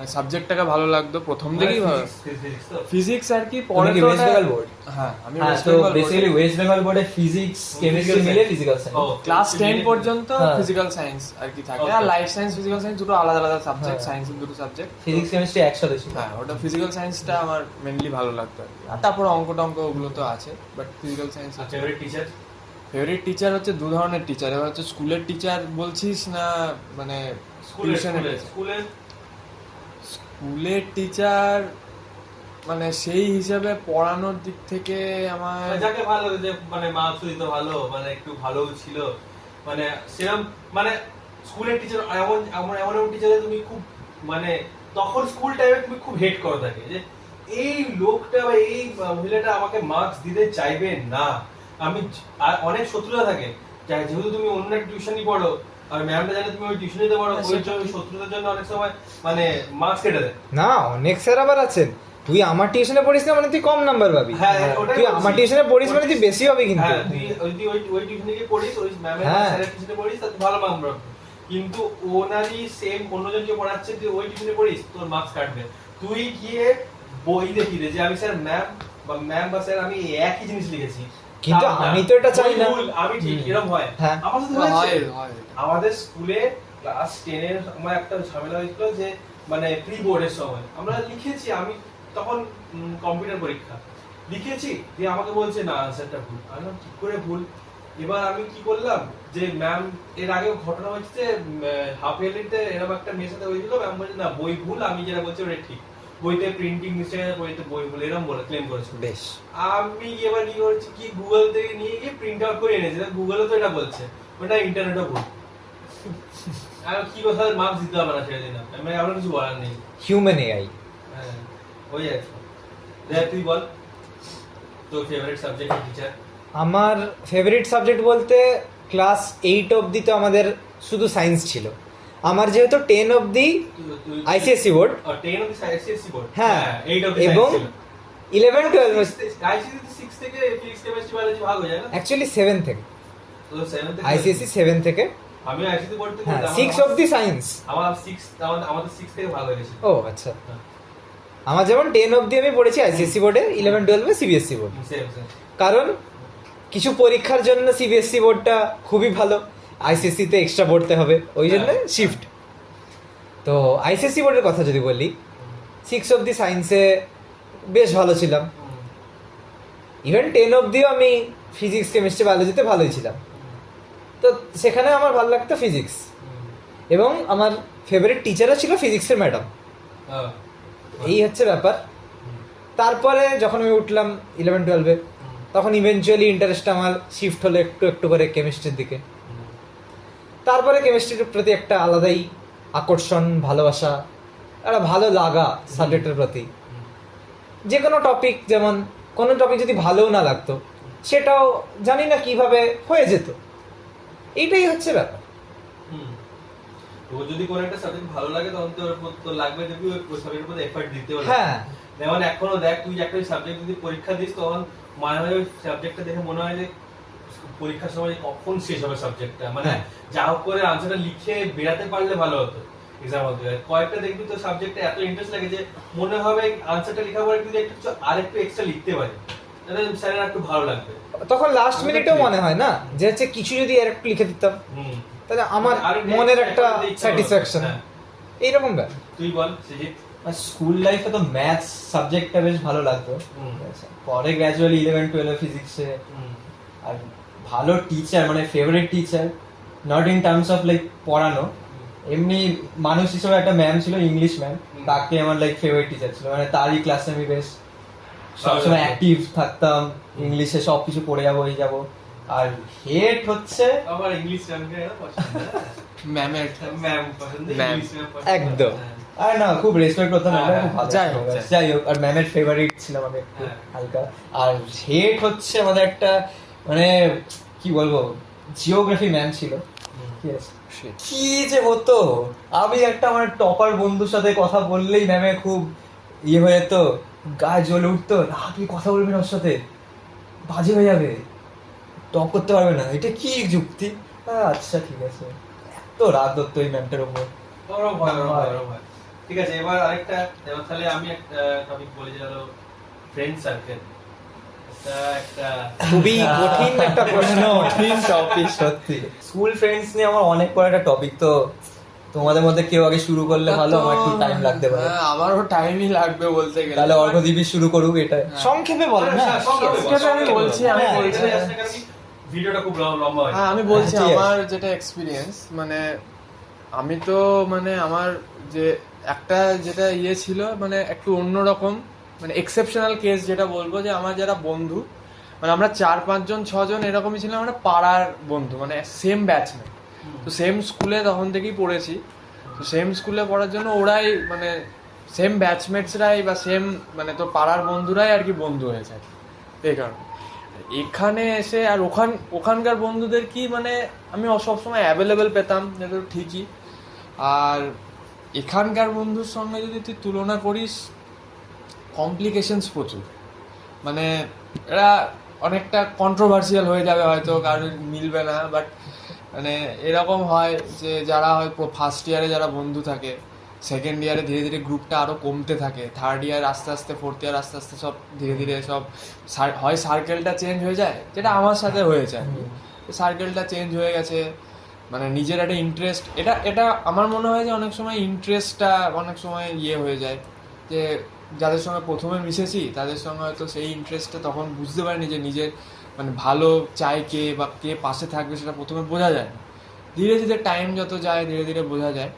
সাবজেক্টটাকে ভালো লাগতো প্রথম থেকেই ভালো ফিজিক্স তো ফিজিক্স আর কি পরে কি তো ওয়েস্ট বেঙ্গল বোর্ড হ্যাঁ আমি হ্যাঁ ওয়েস্ট তো বেঙ্গল বেসিক্যালি ওয়েস্ট বেঙ্গল বোর্ডে ফিজিক্স কেমিস্ট্রি মিলে ফিজিক্যাল ও সায়েন্স ক্লাস 10 পর্যন্ত হ্যাঁ। ফিজিক্যাল সায়েন্স আর কি থাকে Okay. আর লাইফ সায়েন্স ফিজিক্যাল সায়েন্স দুটো আলাদা আলাদা সাবজেক্ট হ্যাঁ। সায়েন্সের দুটো সাবজেক্ট ফিজিক্স কেমিস্ট্রি একসাথে ছিল হ্যাঁ ওটা ফিজিক্যাল সায়েন্সটা আমার মেনলি ভালো লাগতো আর কি। আর তারপর অঙ্ক টঙ্ক ওগুলো তো আছে but physical science favourite teacher favourite teacher হচ্ছে দু ধরনের টিচার এবার হচ্ছে স্কুলের টিচার বলছিস না মানে টিউশনের স্কুলের স্কুলের টিচার মানে সেই হিসাবে পড়ানোর দিক থেকে আমার যাকে ভালো যে মানে মার্কস দিত ভালো মানে একটু ভালো ছিল মানে সেরকম মানে স্কুলের টিচার এমন এমন এমন টিচার তুমি খুব মানে তখন স্কুল টাইমে তুমি খুব হেট করো থাকে যে এই লোকটা বা এই মহিলাটা আমাকে মার্কস দিতে চাইবে না আমি আর অনেক শত্রুতা থাকে যেহেতু তুমি অন্য একটা টিউশনই পড়ো আর ম্যামটা জানে তুমি ওই টিউশন নিতে পারো ওই জন্য শত্রুতার জন্য অনেক সময় মানে মার্কস কেটে দেয় না অনেক স্যার আবার আছেন তুই আমার টিউশনে পড়িস না মানে তুই কম নাম্বার পাবি, হ্যাঁ, ওটাই তুই বলছি। আমার টিউশনে পড়িস মানে তুই বেশি হবে কিন্তু। হ্যাঁ তুই যদি ওই টিউশনে গিয়ে পড়িস ওই ম্যামের হ্যাঁ। স্যারের টিউশনে পড়িস তাতে ভালো মার্ক পাবি কিন্তু ওনারই সেম অন্যজনকে পড়াচ্ছে তুই ওই টিউশনে পড়িস তোর মার্কস কাটবে তুই গিয়ে বই দেখি যে আমি স্যার ম্যাম বা স্যার আমি একই জিনিস লিখেছি কিন্তু তা না। আমি তো এটা চাই ওই না। ভুল, আমি ঠিক এরকম হয় হ্যাঁ। আমার সাথে হয় হয়েছে হয় আমাদের স্কুলে ক্লাস 10 এর আমার একটা ঝামেলা হয়েছিল যে মানে প্রি বোর্ডের সময় আমরা লিখেছি আমি তখন কম্পিউটার পরীক্ষা লিখেছি যে আমাকে বলছে না আনসারটা ভুল আমি বললাম, কি করে ভুল এবার আমি কি করলাম যে ম্যাম এর আগে ঘটনা হচ্ছে যে হাফ ইয়ারলিতে এরকম একটা মেয়ের সাথে হয়েছিল ম্যাম বলছে না বই ভুল আমি যেটা বলছি ওটা ঠিক বইতে প্রিন্টিং মিস্টেক আছে বইতে বই ভুল এরকম বলে ক্লেম করেছিল বেশ আমি এবার কি করছি কি গুগল থেকে নিয়ে গিয়ে প্রিন্ট আউট করে এনেছি গুগলে তো এটা বলছে ওটা ইন্টারনেটও ভুল আর কি কথা মার্কস দিতে হবে না ছেড়ে দিলাম আমি আমার কিছু বলার নেই হিউম্যান এআই। হ্যাঁ ওই আর কি। দেখ তুই বল তোর ফেভারিট সাবজেক্ট টিচার আমার ফেভারিট সাবজেক্ট বলতে ক্লাস 8 অবধি তো আমাদের শুধু সায়েন্স ছিল। আমার যেহেতু 10 অবধি আইসিএসসি বোর্ড, 10 অবধি আইসিএসসি বোর্ড, হ্যাঁ 8 অবধি এবং সায়েন্স ছিল। 11 12 আইসিএসসি 6 থেকে ফিজিক্স কেমিস্ট্রি বায়োলজি ভাগ হয়ে যায় না? অ্যাকচুয়ালি 7 থেকে, তো 7 থেকে আইসিএসসি 7 থেকে, আমি আইসিএসসি বোর্ড থেকে হ্যাঁ আমার- 6 অবধি সায়েন্স। আমার 6 আমাদের 6 থেকে ভাগ হয়ে গেছিল। ও আচ্ছা, আমার যেমন 10 অবধি আমি পড়েছি আইসিএসসি বোর্ডে, 11 12 সিবিএসসি বোর্ড। Same same. কারণ কিছু পরীক্ষার জন্য সিবিএসসি বোর্ডটা খুবই ভালো, আইসিএসসি তে এক্সট্রা পড়তে হবে, ওই জন্য শিফট। তো আইসিএসসি বোর্ডের কথা যদি বলি, 6 অবধি সায়েন্সে বেশ ভালো ছিলাম, ইভেন 10 অবধিও আমি ফিজিক্স কেমিস্ট্রি বায়োলজিতে ভালোই ছিলাম। তো সেখানে আমার ভালো লাগতো ফিজিক্স, এবং আমার ফেভারিট টিচারও ছিল ফিজিক্সের ম্যাডাম। এই হচ্ছে ব্যাপার। তারপরে যখন আমি উঠলাম 11 12-এ, তখন ইভেনচুয়ালি ইন্টারেস্ট আমার শিফট হলো একটু একটু করে কেমিস্ট্রির দিকে। তারপরে কেমিস্ট্রির প্রতি একটা আলাদাই আকর্ষণ, ভালোবাসা, একটা ভালো লাগা সাবজেক্টের প্রতি। যে কোনো টপিক, যেমন কোনো টপিক যদি ভালোও না লাগতো, সেটাও জানি না কিভাবে হয়ে যেত। এইটাই হচ্ছে ব্যাপার। তো যদি কোনো একটা সাবজেক্ট ভালো লাগে তখন তোর লাগবে যে তুই ওই সাবজেক্টের মধ্যে এফর্ট দিতে হবে। হ্যাঁ, যেমন এখনো দেখ, তুই একটা সাবজেক্ট যদি পরীক্ষা দিস তখন মাঝে মাঝে ওই সাবজেক্টটা দেখে মনে হয় যে পরীক্ষার সময় কখন শেষ হবে সাবজেক্টটা, মানে হ্যাঁ। যা হোক করে আনসারটা লিখে বেরাতে পারলে ভালো হতো এক্সাম হতে। কয়েকটা দেখবি তো সাবজেক্টে এত ইন্টারেস্ট লাগে যে মনে হবে আনসারটা লেখার পরে কিন্তু একটু আর একটু এক্সট্রা লিখতে পারি, তাহলে স্যারের একটু ভালো লাগবে। তখন লাস্ট মিনিটেও মনে হয় না যে হচ্ছে কিছু যদি আর একটু লিখে দিতাম, তাহলে আমার মনের একটা স্যাটিসফ্যাকশন, এইরকম ব্যাপার। তুই বল সুজিত। স্কুল লাইফে তো ম্যাথস সাবজেক্টটা বেশ ভালো লাগতো, পরে গ্র্যাজুয়ালি 11 12 ফিজিক্সে। আর ভালো টিচার, মানে favourite teacher, not in terms of like পড়ানো, এমনি মানুষ হিসেবে একটা ম্যাম ছিল, ইংলিশ ম্যাম, তাকে আমার লাইক ফেভারিট টিচার ছিল। মানে তারই ক্লাসে আমি বেশ সবসময় অ্যাক্টিভ থাকতাম, ইংলিশে সবকিছু পড়ে যাবো, এই যাবো। আর হেড হচ্ছে আমার ইংলিশ ম্যামকে পছন্দ, ম্যামের ম্যাম পছন্দ, ম্যাম। ইংলিশ ম্যাম পছন্দ। একদম। আর না, খুব রেসপেক্ট করতাম, হ্যাঁ, খুব ভালো যাই হোক, ছিল। যাই হোক, আর ম্যামের ফেভারিট ছিল আমাকে একটু হ্যাঁ। হালকা। আর হেড হচ্ছে আমাদের একটা, মানে কি বলবো, জিওগ্রাফি ম্যাম ছিল। ঠিক আছে, কি যে হতো, আমি একটা আমার টপার বন্ধুর সাথে কথা বললেই ম্যামে খুব ইয়ে হয়ে যেত, গায়ে জ্বলে উঠতো, না তুই কথা বলবি না ওর সাথে, বাজে হয়ে যাবে, টপ করতে পারবে না, এটা কি যুক্তি। আচ্ছা ঠিক আছে, এত রাগ ধরতো এই ম্যামটার উপর। ওরম হয়, ওরম হয়, ওরম হয়। ঠিক আছে, এবার আরেকটা, এবার তাহলে আমি একটা টপিক বলি, যে হলো ফ্রেন্ড সার্কেল। একটা খুবই কঠিন একটা প্রশ্ন। কঠিন টপিক সত্যি। স্কুল ফ্রেন্ডস নিয়ে আমার অনেক বড় একটা টপিক। তো তোমাদের মধ্যে কেউ আগে শুরু করলে ভালো, আমার একটু টাইম লাগতে পারে। হ্যাঁ, আমারও টাইমই লাগবে বলতে গেলে। তাহলে অর্ঘদীপই শুরু করুক এটা। সংক্ষেপে বলো না। আমি বলছি, ভিডিওটা খুব লম্বা হয়। হ্যাঁ, আমি বলছি ঠিক আছে। আমার যেটা এক্সপিরিয়েন্স, মানে আমি তো মানে আমার যে একটা যেটা ইয়ে ছিল, মানে একটু অন্যরকম, মানে এক্সেপশনাল কেস যেটা বলবো, যে আমার যারা বন্ধু, মানে আমরা 4 5 জন 6 জন এরকমই ছিলাম, আমরা পাড়ার বন্ধু, মানে সেম ব্যাচমেট। তো সেম স্কুলে তখন থেকেই পড়েছি, তো সেম স্কুলে পড়ার জন্য ওরাই মানে সেম ব্যাচমেটসরাই বা সেম মানে তো পাড়ার বন্ধুরাই আর কি বন্ধু হয়ে যায়। এই কারণে এখানে এসে আর ওখানকার বন্ধুদের কি মানে আমি সবসময় অ্যাভেলেবেল পেতাম, যেটা ঠিকই। আর এখানকার বন্ধুর সঙ্গে যদি তুই তুলনা করিস, কমপ্লিকেশনস প্রচুর, মানে এরা অনেকটা কন্ট্রোভার্সিয়াল হয়ে যাবে, হয়তো কারোর মিলবে না, বাট মানে এরকম হয় যে যারা হয় ফার্স্ট ইয়ারে যারা বন্ধু থাকে, সেকেন্ড ইয়ারে ধীরে ধীরে গ্রুপটা আরও কমতে থাকে, থার্ড ইয়ার আস্তে আস্তে, ফোর্থ ইয়ার আস্তে আস্তে সব ধীরে ধীরে সব হয় সার্কেলটা চেঞ্জ হয়ে যায়, যেটা আমার সাথে হয়েছে। সার্কেলটা চেঞ্জ হয়ে গেছে, মানে নিজের একটা ইন্টারেস্ট, এটা আমার মনে হয় যে অনেক সময় ইন্টারেস্টটা অনেক সময় ইয়ে হয়ে যায়, যে যাদের সঙ্গে প্রথমে মিশেছি তাদের সঙ্গে হয়তো সেই ইন্টারেস্টটা তখন বুঝতে পারিনি, যে নিজের মানে ভালো চাই কে বা কে পাশে থাকবে সেটা প্রথমে বোঝা যায় না, ধীরে ধীরে টাইম যত যায় ধীরে ধীরে বোঝা যায়।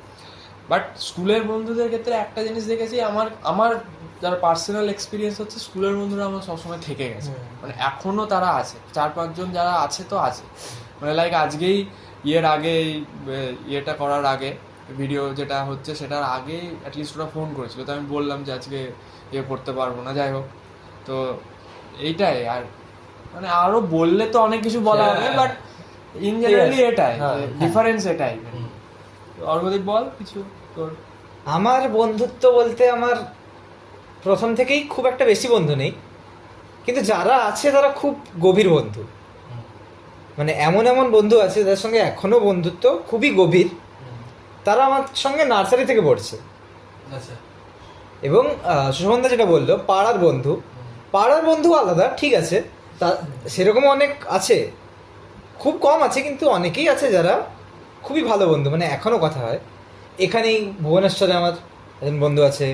বাট স্কুলের বন্ধুদের ক্ষেত্রে একটা জিনিস দেখেছি, আমার যারা পার্সোনাল এক্সপিরিয়েন্স হচ্ছে, স্কুলের বন্ধুরা আমার সবসময় থেকে গেছে, মানে এখনও তারা আছে, 4 5 জন যারা আছে তো আছে, মানে লাইক আজকেই ইয়ের আগে ইয়েটা করার আগে, ভিডিও যেটা হচ্ছে সেটার আগে অ্যাটলিস্ট ওরা ফোন করেছিল, তো আমি বললাম যে আজকে ইয়ে করতে পারবো না, যাই হোক। তো এইটাই। আর মানে আরো বললে তো অনেক কিছু বলা হবে, হ্যাঁ। বাট ইন জেনারেলি এটাই হ্যাঁ। ডিফারেন্স এটাই। অর্ঘদীপ বল কিছু তোর। আমার বন্ধুত্ব বলতে আমার প্রথম থেকেই খুব একটা বেশি বন্ধু নেই, কিন্তু যারা আছে তারা খুব গভীর বন্ধু। মানে এমন এমন বন্ধু আছে যাদের সঙ্গে এখনো বন্ধুত্ব খুবই গভীর। তারা আমার সঙ্গে নার্সারি থেকে পড়ছে। আচ্ছা এবং সুশান্তদা যেটা বললো পাড়ার বন্ধু, পাড়ার বন্ধু আলাদা, ঠিক আছে, তা সেরকম অনেক আছে, খুব কম আছে কিন্তু অনেকেই আছে যারা খুবই ভালো বন্ধু, মানে এখনো কথা হয়। এখানেই ভুবনেশ্বরে আমার একজন বন্ধু আছে,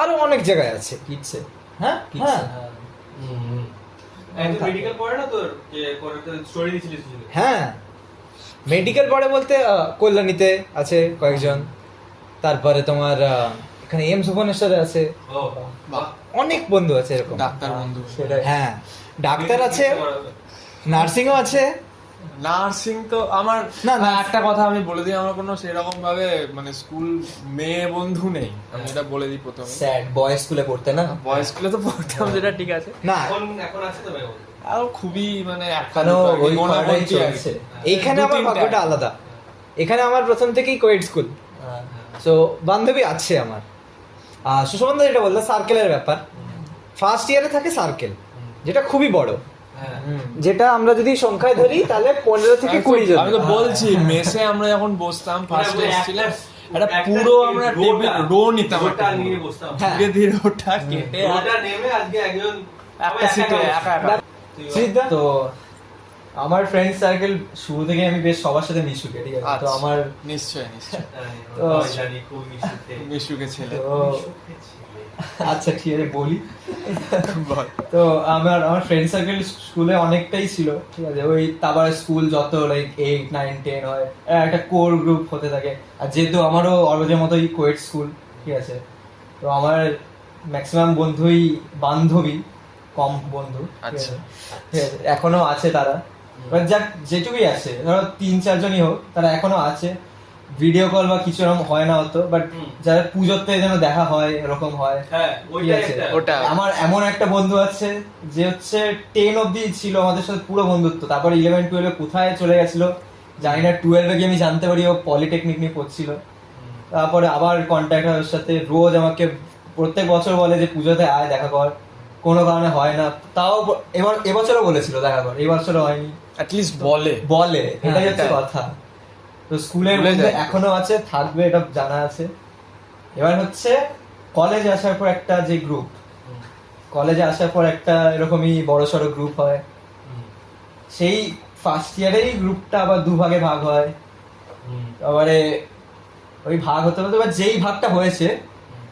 আরো অনেক জায়গায় আছে। কিডসে হ্যাঁ হ্যাঁ মেডিকেল পড়ে না তোর যে স্টোরি দিয়েছিলিস কিছু? হ্যাঁ, মেডিকেল পড়ে বলতে কল্যাণীতে আছে কয়েকজন, তারপরে তোমার এখানে এমস ভুবনেশ্বরে আছে, ও বাহ, অনেক বন্ধু আছে এরকম। ডাক্তার বন্ধু। সেটাই। হ্যাঁ, ডাক্তার আছে, নার্সিংও আছে। নার্সিং তো আমার না, না, একটা কথা আমি বলে দিই, আমার কোনো সেরকম ভাবে মানে স্কুল মেয়ে বন্ধু নেই, আমি এটা বলে দিই প্রথমে। স্যাড বয়েজ স্কুলে পড়তে না, বয়েজ স্কুলে তো পড়তাম, যেটা ঠিক আছে, না, এখন আছে তো ভাই বন্ধু? আর খুবই মানে একটা এখনো দুটো আর কি, ওই গোনা খরাটাই বলছি আর কি। চলছে। এইখানে দু আমার তিনটা। ভাগ্যটা আলাদা। এখানে আমার প্রথম থেকেই কোয়েড স্কুল, সো বান্ধবী আছে আমার। সুশান্ত যেটা বললো সার্কেলের ব্যাপার, ফার্স্ট ইয়ারে থাকে সার্কেল, যেটা খুবই বড়, হ্যাঁ যেটা আমরা যদি সংখ্যায় ধরি তাহলে 15 থেকে 20 জন। আমি তো বলছি মেসে আমরা যখন বসতাম ফার্স্ট মানে এসেছিলাম, একটা একটা পুরো আমরা টেবিল রো নিতাম, রোটা নিয়ে বসতাম। হ্যাঁ। ধীরে ধীরে ওটা কেটে আর রোটা নেমে আজকে একজন একটা সিটে একা একা। সিদ্ধা? তো আমার ফ্রেন্ড সার্কেল শুরু থেকে আমি বেশ সবার সাথে মিশুকে, ঠিক আছে, তো আচ্ছা। আমার নিশ্চয়ই নিশ্চয়ই তো জানি খুব মিশুকে মিশুকে ছেলে তো আচ্ছা ঠিক আছে বলি। বল। তো আমার ফ্রেন্ড সার্কেল স্কুলে অনেকটাই ছিল, ঠিক আছে, ওই তারপর স্কুল যত লাইক 8 9 10 হয় একটা কোর গ্রুপ হতে থাকে। আর যেহেতু আমারও অরজের মতোই কোয়েট স্কুল, ঠিক আছে, তো আমার ম্যাক্সিমাম বন্ধুই বান্ধবী, কম বন্ধু, ঠিক আছে, আচ্ছা। ঠিক আছে, এখনো আছে তারা। এবার যাক যেটুকুই আছে, ধরো 3-4 জনই হোক, তারা এখনো আছে। ভিডিও কল বা কিছু এরকম হয় না হতো, বাট যারা পুজোতে যেন দেখা হয় এরকম হয়। হ্যাঁ ঠিক ওইটাই আছে। একটা ওটা আমার এমন একটা বন্ধু আছে যে হচ্ছে 10 অব্দি ছিল আমাদের সাথে পুরো বন্ধুত্ব, তারপর 11-12 কোথায় চলে গেছিল জানি না, 12-এ গিয়ে আমি জানতে পারি ও পলিটেকনিক নিয়ে পড়ছিল। তারপরে আবার কন্ট্যাক্ট হয় ওর সাথে, রোজ আমাকে প্রত্যেক বছর বলে যে পুজোতে আয় দেখা কর, কোনো কারণে হয় না, তাও এবছরও বলেছিল দেখা কর, এই বছরও হয়নি, অ্যাট লিস্ট বলে। বলে, এটাই হচ্ছে এটাই। কথা। তো স্কুলের ভুলে মধ্যে যায়। এখনো আছে, থাকবে, এটা জানা আছে। এবার হচ্ছে কলেজে আসার পর একটা যে গ্রুপ, কলেজে আসার পর একটা এরকমই বড়সড় গ্রুপ হয়, সেই ফার্স্ট ইয়ারেই গ্রুপটা আবার দুভাগে ভাগ হয়। তারপরে ওই ভাগ হতে হতে এবার যেই ভাগটা হয়েছে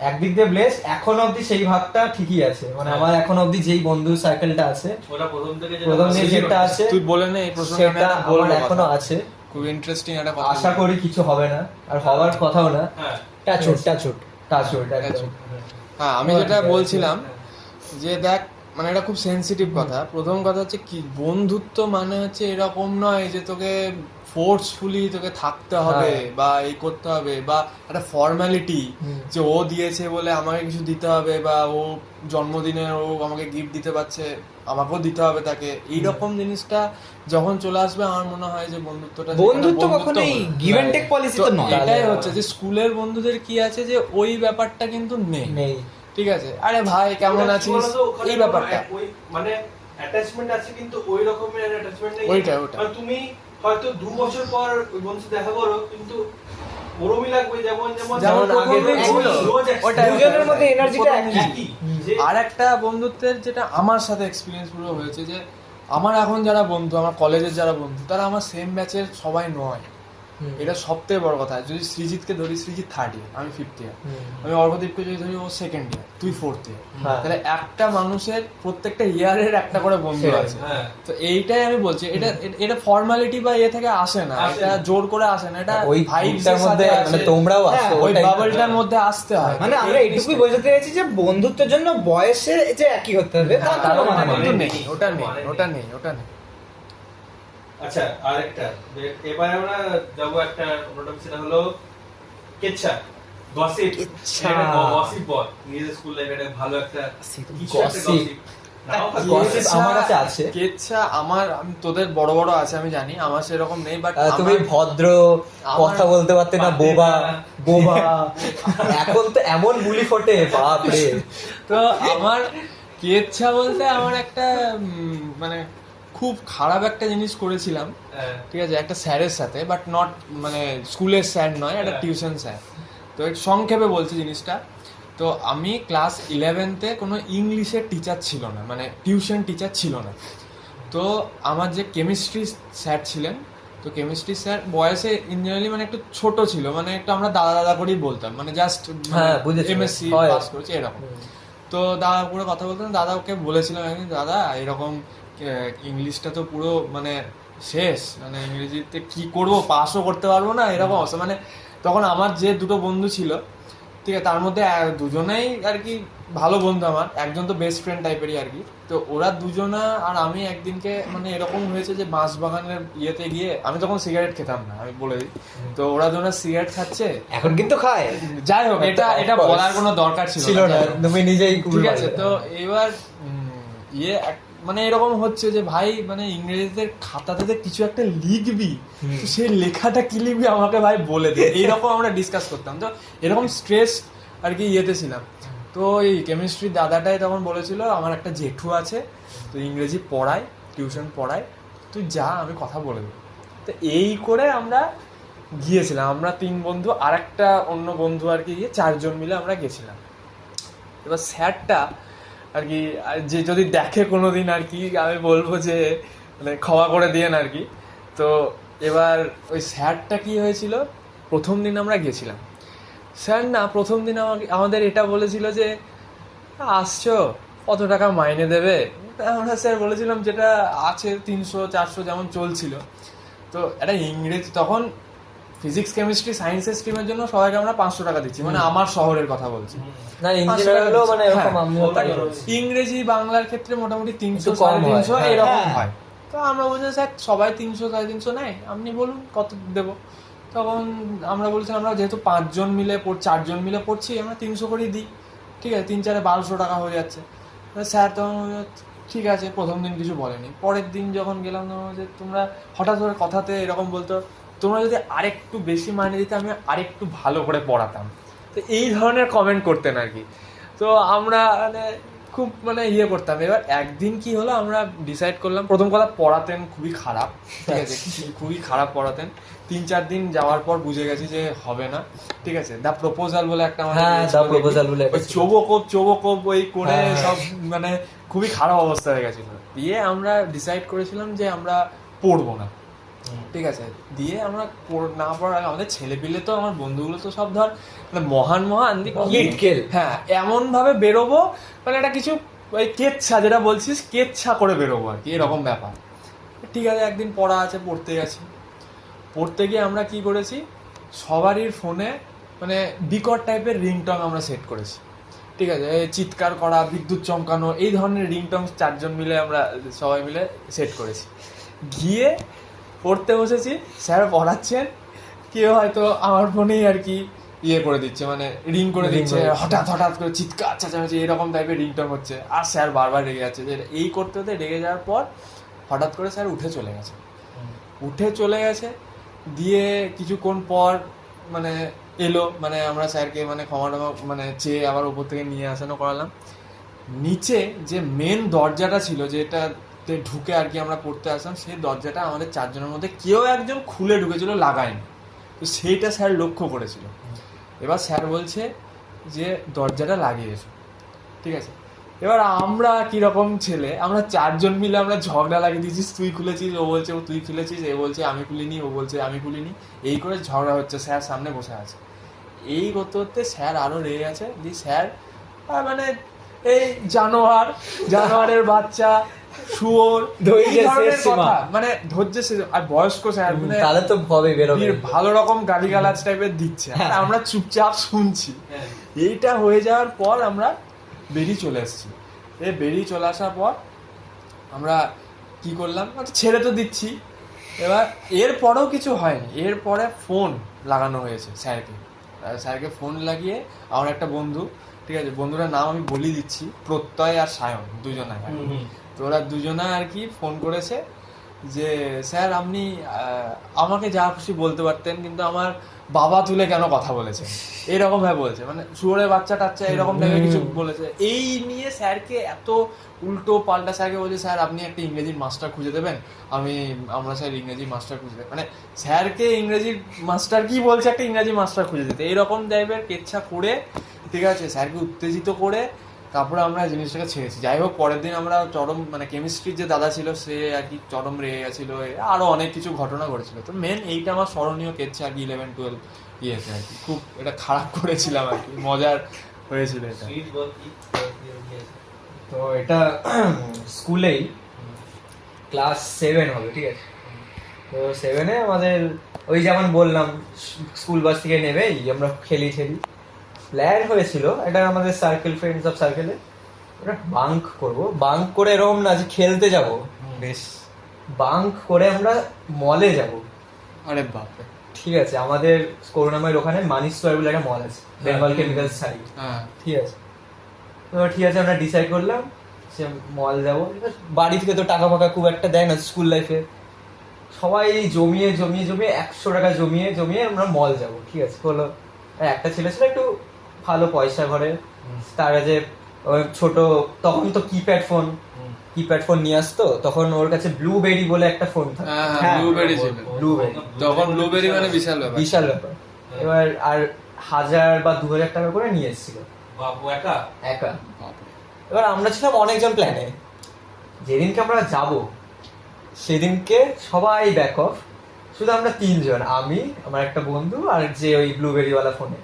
একদিক দিয়ে ব্লেস, এখন অবধি সেই ভাগটা ঠিকই আছে, মানে আমার এখন অবধি যেই বন্ধু সার্কেলটা আছে, ওটা প্রথম থেকে প্রথম থেকে যেটা আছে তুই বলে নে এই প্রশ্নটা, আমি সেটা একটা আমার বলবো এখনো কথা। আছে। খুব ইন্টারেস্টিং একটা কথা আশা বলবো। করি কিছু হবে না, আর হওয়ার কথাও না। হ্যাঁ টাচুট টাচুট। টাচউড একদম। হ্যাঁ, আমি যেটা বলছিলাম যে দেখ, মানে এটা খুব সেনসিটিভ কথা। প্রথম কথা হচ্ছে কি, বন্ধুত্ব মানে হচ্ছে এরকম নয় যে তোকে ফোর্সফুলি তোকে থাকতে হবে হ্যাঁ। বা এই করতে হবে, বা একটা ফর্মালিটি যে ও দিয়েছে বলে আমাকে কিছু দিতে হবে, বা ও জন্মদিনে ও আমাকে গিফট দিতে পারছে আমাকেও দিতে হবে তাকে, এইরকম জিনিসটা যখন চলে আসবে আমার মনে হয় যে বন্ধুত্বটা বন্ধুত্ব কখনোই হবে। গিভ অ্যান্ড টেক পলিসি তো নয়। এটাই হচ্ছে যে স্কুলের বন্ধুদের কি আছে যে ওই ব্যাপারটা কিন্তু নেই। নেই। ঠিক আছে, আরে ভাই কেমন ওটা কি আছিস, বলতো, ওখানে এই ব্যাপারটা। ওই মানে অ্যাটাচমেন্ট আছে কিন্তু ওই রকমের অ্যাটাচমেন্ট নেই। ওইটা। মানে তুমি হয়তো 2 বছর পর ওই বন্ধু দেখা করো, কিন্তু ওরমই লাগবে যেমন যেমন আগে প্রথমে ছিল। রোজ ওটাই, দুজনের মধ্যে এনার্জিটা প্রথমে একই। যে আর একটা বন্ধুত্বের যেটা আমার সাথে এক্সপিরিয়েন্স পুরো হয়েছে যে আমার এখন যারা বন্ধু, আমার কলেজের যারা বন্ধু, তারা আমার সেম ব্যাচের সবাই নয়। এটা সব থেকে বড় কথা। যদি সৃজিতকে ধরি, সৃজিত 3rd ইয়ার, আমি 5th ইয়ার। আমি অর্ঘদীপকে যদি ধরি, ও 2nd ইয়ার, তুই 4th ইয়ার। হ্যাঁ। তাহলে একটা মানুষের প্রত্যেকটা ইয়ারের একটা করে বন্ধু সেটাই। আছে। হ্যাঁ। তো এইটাই আমি বলছি, এটা ফর্মালিটি বা এ থেকে আসে না, আসে এটা না। জোর করে আসে না, এটা ওই vibes গ্রুপটার এর মধ্যে সাথে মানে আসে। তোমরাও হ্যাঁ, আসো, ওই ওটাই। বাবলটার মধ্যে আসতে হয়। মানে আমরা এই এইটুকুই জিনিসটা। বোঝাতে চাইছি যে বন্ধুত্বের জন্য বয়সে যে একই হতে হবে তা তার কোনো মানে মানে কিন্তু নেই। নেই, ওটা নেই, ওটা নেই, ওটা নেই। আচ্ছা, আরেকটা যে এবার আমরা যাবো একটা অন্যটা, সেটা হলো কেচ্ছা গসিপ। কেচ্ছা। গসিপ বল নিজেদের স্কুল লাইফে একটা ভালো একটা কিছু একটা Gossip। gossip। নাও পারবে। gossip আমার কাছে আছে। কেচ্ছা আমি তোদের বড় বড় আছে আমি জানি, আমার সেরকম নেই, বাট তুমি ভদ্র, আমার- কথা বলতে পারতে না, বোবা বোবা। এখন তো এমন বুলি ফোটে, বাপ রে। তো আমার কেচ্ছা বলতে আমার একটা মানে খুব খারাপ একটা জিনিস করেছিলাম, হ্যাঁ। ঠিক আছে, একটা স্যারের সাথে, বাট নট মানে স্কুলের স্যার নয়, একটা হ্যাঁ। Tuition sir. তো একটু সংক্ষেপে বলছি জিনিসটা। তো আমি ক্লাস 11-তে কোনো ইংলিশের টিচার ছিল না, মানে টিউশন টিচার ছিল না। তো আমার যে কেমিস্ট্রি স্যার ছিলেন, তো কেমিস্ট্রি স্যার বয়সে ইঞ্জিনিয়ারিং মানে একটু ছোট ছিল, মানে একটু আমরা দাদা দাদা করেই বলতাম, মানে জাস্ট হ্যাঁ, বুঝেছি। এমএসসি হয়। পাস করেছে এরকম। তো দাদা করে কথা বলতাম, দাদা ওকে বলেছিলাম একদিন, দাদা এরকম ইংলিশটা তো পুরো মানে শেষ, মানে ইংরেজিতে কি করবো, পাসও করতে পারবো না, এরকম অবস্থা। মানে তখন আমার যে দুটো বন্ধু ছিল, ঠিক আছে, তার মধ্যে দুজনেই আর কি ভালো বন্ধু আমার, একজন তো বেস্ট ফ্রেন্ড টাইপেরই আর কি। তো ওরা দুজনা আর আমি একদিনকে মানে এরকম হয়েছে যে বাঁশবাগানের ইয়েতে গিয়ে, আমি তখন সিগারেট খেতাম না, আমি বলে দিই। তো ওরা দুজনা সিগারেট খাচ্ছে, এখন কিন্তু খায়, যাই হোক এটা এটা Of course. বলার কোনো দরকার ছিল না, তুমি নিজেই ঠিক আছে। তো এবার মানে এরকম হচ্ছে যে ভাই মানে ইংরেজিতে খাতাতে যে কিছু একটা লিখবি, তো সেই লেখাটা কি লিখবি আমাকে ভাই বলে দে, এইরকম আমরা ডিসকাস করতাম। তো এরকম স্ট্রেস আর কি ইয়েতে ছিলাম। তো এই কেমিস্ট্রির দাদাটাই তখন বলেছিল, আমার একটা জেঠু আছে, তো ইংরেজি পড়ায়, টিউশন পড়ায়, তুই যা, আমি কথা বলে দেবো। তো এই করে আমরা গিয়েছিলাম, আমরা 3 বন্ধু আর একটা অন্য বন্ধু আর কি, 4 জন মিলে আমরা গেছিলাম। এবার স্যারটা আর কি, যে যদি দেখে কোনোদিন আর কি, আমি বলবো যে মানে ক্ষমা করে দিয়েন আর কি। তো এবার ওই স্যারটা কি হয়েছিল, প্রথম দিন আমরা গেছিলাম, স্যার না প্রথম দিন আমাদের এটা বলেছিল যে আসছো, কত টাকা মাইনে দেবে। আমরা স্যার বলেছিলাম যেটা আছে 300-400 যেমন চলছিল। তো একটা ইংরেজি তখন ফিজিক্স কেমিস্ট্রি সায়েন্সের স্ট্রিমের জন্য সবাইকে আমরা 500 টাকা দিচ্ছি, মানে আমার শহরের কথা বলছি। না ইঞ্জিনিয়ার হলেও মানে এরকম হ্যাঁ, আমিও তাই করি। ইংরেজি বাংলার ক্ষেত্রে মোটামুটি 300 একটু কম হয়, 350 হ্যাঁ। এরকম হ্যাঁ। হয়। তো আমরা বলছি স্যার সবাই 300-350 নেয়, আপনি বলুন কত দেবো। তখন আমরা বলছিলাম আমরা যেহেতু 5 জন মিলে 4 জন মিলে পড়ছি, আমরা 300 করেই দিই, ঠিক আছে, 3-4-এ 1200 টাকা হয়ে যাচ্ছে। স্যার তখন ঠিক আছে, প্রথম দিন কিছু বলেনি। পরের দিন যখন গেলাম তখন যে তোমরা হঠাৎ করে কথাতে এরকম বলতো, তোমরা যদি আরেকটু বেশি মাইনে দিতে আমি আরেকটু ভালো করে পড়াতাম। তো এই ধরনের কমেন্ট করতেন আর কি। তো আমরা মানে খুব মানে ইয়ে করতাম। এবার একদিন কি হলো, আমরা ডিসাইড করলাম, প্রথম কথা পড়াতেন খুবই খারাপ, ঠিক আছে, খুবই খারাপ পড়াতেন। 3-4 দিন যাওয়ার পর বুঝে গেছি যে হবে না, ঠিক আছে। দ্য প্রপোজাল বলে একটা হ্যাঁ, দ্য প্রপোজাল বলে ওই চোবকোপ ওই করে হ্যাঁ। সব মানে খুবই খারাপ অবস্থা হয়ে গেছিল। দিয়ে আমরা ডিসাইড করেছিলাম যে আমরা পড়বো না, ঠিক আছে। দিয়ে আমরা না পড়ার আগে আমাদের ছেলেপিলে তো আমার বন্ধুগুলো তো সব ধর মানে মহান লিটকেল। হ্যাঁ, এমন ভাবে বেরোবো মানে একটা কিছু ওই কেচ্ছা যেটা বলছিস কেচ্ছা করে বেরোবো আর কি, এরকম ব্যাপার। ঠিক আছে, একদিন পড়া আছে, পড়তে গেছি। পড়তে গিয়ে আমরা কি করেছি, সবারই ফোনে মানে বিকট টাইপের রিংটং আমরা সেট করেছি, ঠিক আছে, এই চিৎকার করা, বিদ্যুৎ চমকানো, এই ধরনের রিংটং 4 জন মিলে আমরা সবাই মিলে সেট করেছি। গিয়ে পড়তে বসেছি, স্যার পড়াচ্ছেন, কেউ হয়তো আমার ফোনেই আর কি ইয়ে করে দিচ্ছে, মানে রিং করে দিচ্ছে, হঠাৎ হঠাৎ করে চিৎকার চেঁচামেচি এরকম টাইপের রিংটং হচ্ছে। আর স্যার বারবার রেগে যাচ্ছে, যে এই করতে হতে রেগে যাওয়ার পর হঠাৎ করে স্যার উঠে চলে গেছে। দিয়ে কিছুক্ষণ পর মানে এলো, মানে আমরা স্যারকে মানে ক্ষমা মানে চেয়ে আবার উপর থেকে নিয়ে আসানো করালাম। নিচে যে মেন দরজাটা ছিল, যেটাতে ঢুকে আর কি আমরা পড়তে আসলাম, সেই দরজাটা আমাদের 4 জনের মধ্যে কেউ একজন খুলে ঢুকেছিল, লাগায়নি। তো সেইটা স্যার লক্ষ্য করেছিল। এবার স্যার বলছে যে দরজাটা লাগিয়েছো, ঠিক আছে। এবার আমরা কিরকম ছেলে, আমরা 4 জন মিলে আমরা ঝগড়া লাগিয়ে দিয়েছিস, তুই খুলেছিস, ও বলছে তুই খুলেছিস, এ বলছে আমি খুলিনি, ও বলছে আমি খুলিনি, এই করে ঝগড়া হচ্ছে। স্যার সামনে বসে আছে, এই করতে করতে স্যার আরো রেগে গেছে। দিয়ে স্যার মানে এই জানোয়ারের বাচ্চা, শুয়োর, ধৈর্যের এই ধরনের শেষ সীমা। কথা, মানে ধৈর্যের শেষ। আর বয়স্ক স্যার মানে তাহলে তো ভবে বেরোবে। ভালো রকম গালিগালাজ টাইপের দিচ্ছে, আর আমরা চুপচাপ শুনছি। হ্যাঁ। এইটা হয়ে যাওয়ার পর আমরা বেরিয়ে চলে এসেছি। বেরিয়ে চলে আসার পর আমরা কি করলাম, ছেড়ে তো দিচ্ছি। এবার এরপরেও কিছু হয়নি, এরপরে ফোন লাগানো হয়েছে স্যারকে, স্যারকে ফোন লাগিয়ে আমার একটা বন্ধু, ঠিক আছে, বন্ধুটার নাম আমি বলি দিচ্ছি, প্রত্যয় আর সায়ন, দুজনায় আর কি। তো ওরা দুজনায় আর কি ফোন করেছে যে স্যার আপনি আমাকে যা খুশি বলতে পারতেন, কিন্তু আমার বাবা তুলে কেন কথা বলেছে, এরকম ভাবে বলেছে, মানে শুয়োরের বাচ্চা টাচ্চা এরকম টাইপের কিছু বলেছে। এই নিয়ে স্যারকে এত উল্টো পাল্টা, স্যারকে বলছে স্যার আপনি একটা ইংরেজির মাস্টার খুঁজে দেবেন, আমরা স্যার ইংরেজি মাস্টার খুঁজে দেবেন, মানে স্যারকে ইংরেজির মাস্টার কি বলছে একটা ইংরেজি মাস্টার খুঁজে দিতে, এইরকম টাইপের কেচ্ছা করে, ঠিক আছে, স্যারকে উত্তেজিত করে তারপরে আমরা জিনিসটাকে ছেড়েছি। যাই হোক, পরের দিন আমরা চরম, মানে কেমিস্ট্রির যে দাদা ছিল সে আর কি চরম রেগে গেছিলো, আরো অনেক কিছু ঘটনা ঘটেছিল। তো মেন এইটা আমার স্মরণীয় কেচ্ছা আর কি 11-12 ইয়েতে আর কি, খুব এটা খারাপ করেছিলাম আর কি, মজার হয়েছিল এটা। তো এটা স্কুলেই ক্লাস 7 হবে, ঠিক আছে। তো 7-এ আমাদের ওই যেমন বললাম স্কুল বাস থেকে নেবেই আমরা খেলি প্ল্যান হয়েছিল এটা আমাদের সার্কেল, ফ্রেন্ডস অফ সার্কেলে ওটা বাঙ্ক করবো। বাঙ্ক করে এরকম না যে খেলতে যাব, বেশ, বাঙ্ক করে আমরা মলে যাব। আরে বাপরে। ঠিক আছে, আমাদের করুণাময়ের ওখানে মানি স্কোয়ার বলে একটা মল আছে, বেঙ্গল কেমিক্যালস সাইড। হ্যাঁ, ঠিক আছে, তো ঠিক আছে আমরা ডিসাইড করলাম সে মল যাবো। বাড়ি থেকে তো টাকা ফাকা খুব একটা দেয় না স্কুল লাইফে, সবাই জমিয়ে 100 টাকা জমিয়ে আমরা মল যাব। ঠিক আছে, হলো একটা ছেলে ছিল একটু ভালো পয়সা ঘরে, তার যে ছোট তখন তো কিপ্যাড ফোন নিয়ে আসতো, তখন ওর কাছে ব্লুবেরি বলে একটা ফোন থাকে। হ্যাঁ, ব্লুবেরি ছিল ব্লুবেরি, তখন, ব্লুবেরি মানে বিশাল ব্যাপার। এবার আর 1000 বা 2000 টাকা করে নিয়ে এসেছিল বাবু একা। এবার আমরা ছিলাম অনেকজন প্ল্যানে, যেদিনকে আমরা যাব সেদিনকে সবাই ব্যাক অফ, শুধু আমরা 3 জন, আমি, আমার একটা বন্ধু আর যে ওই ব্লুবেরি ওয়ালা ফোনে।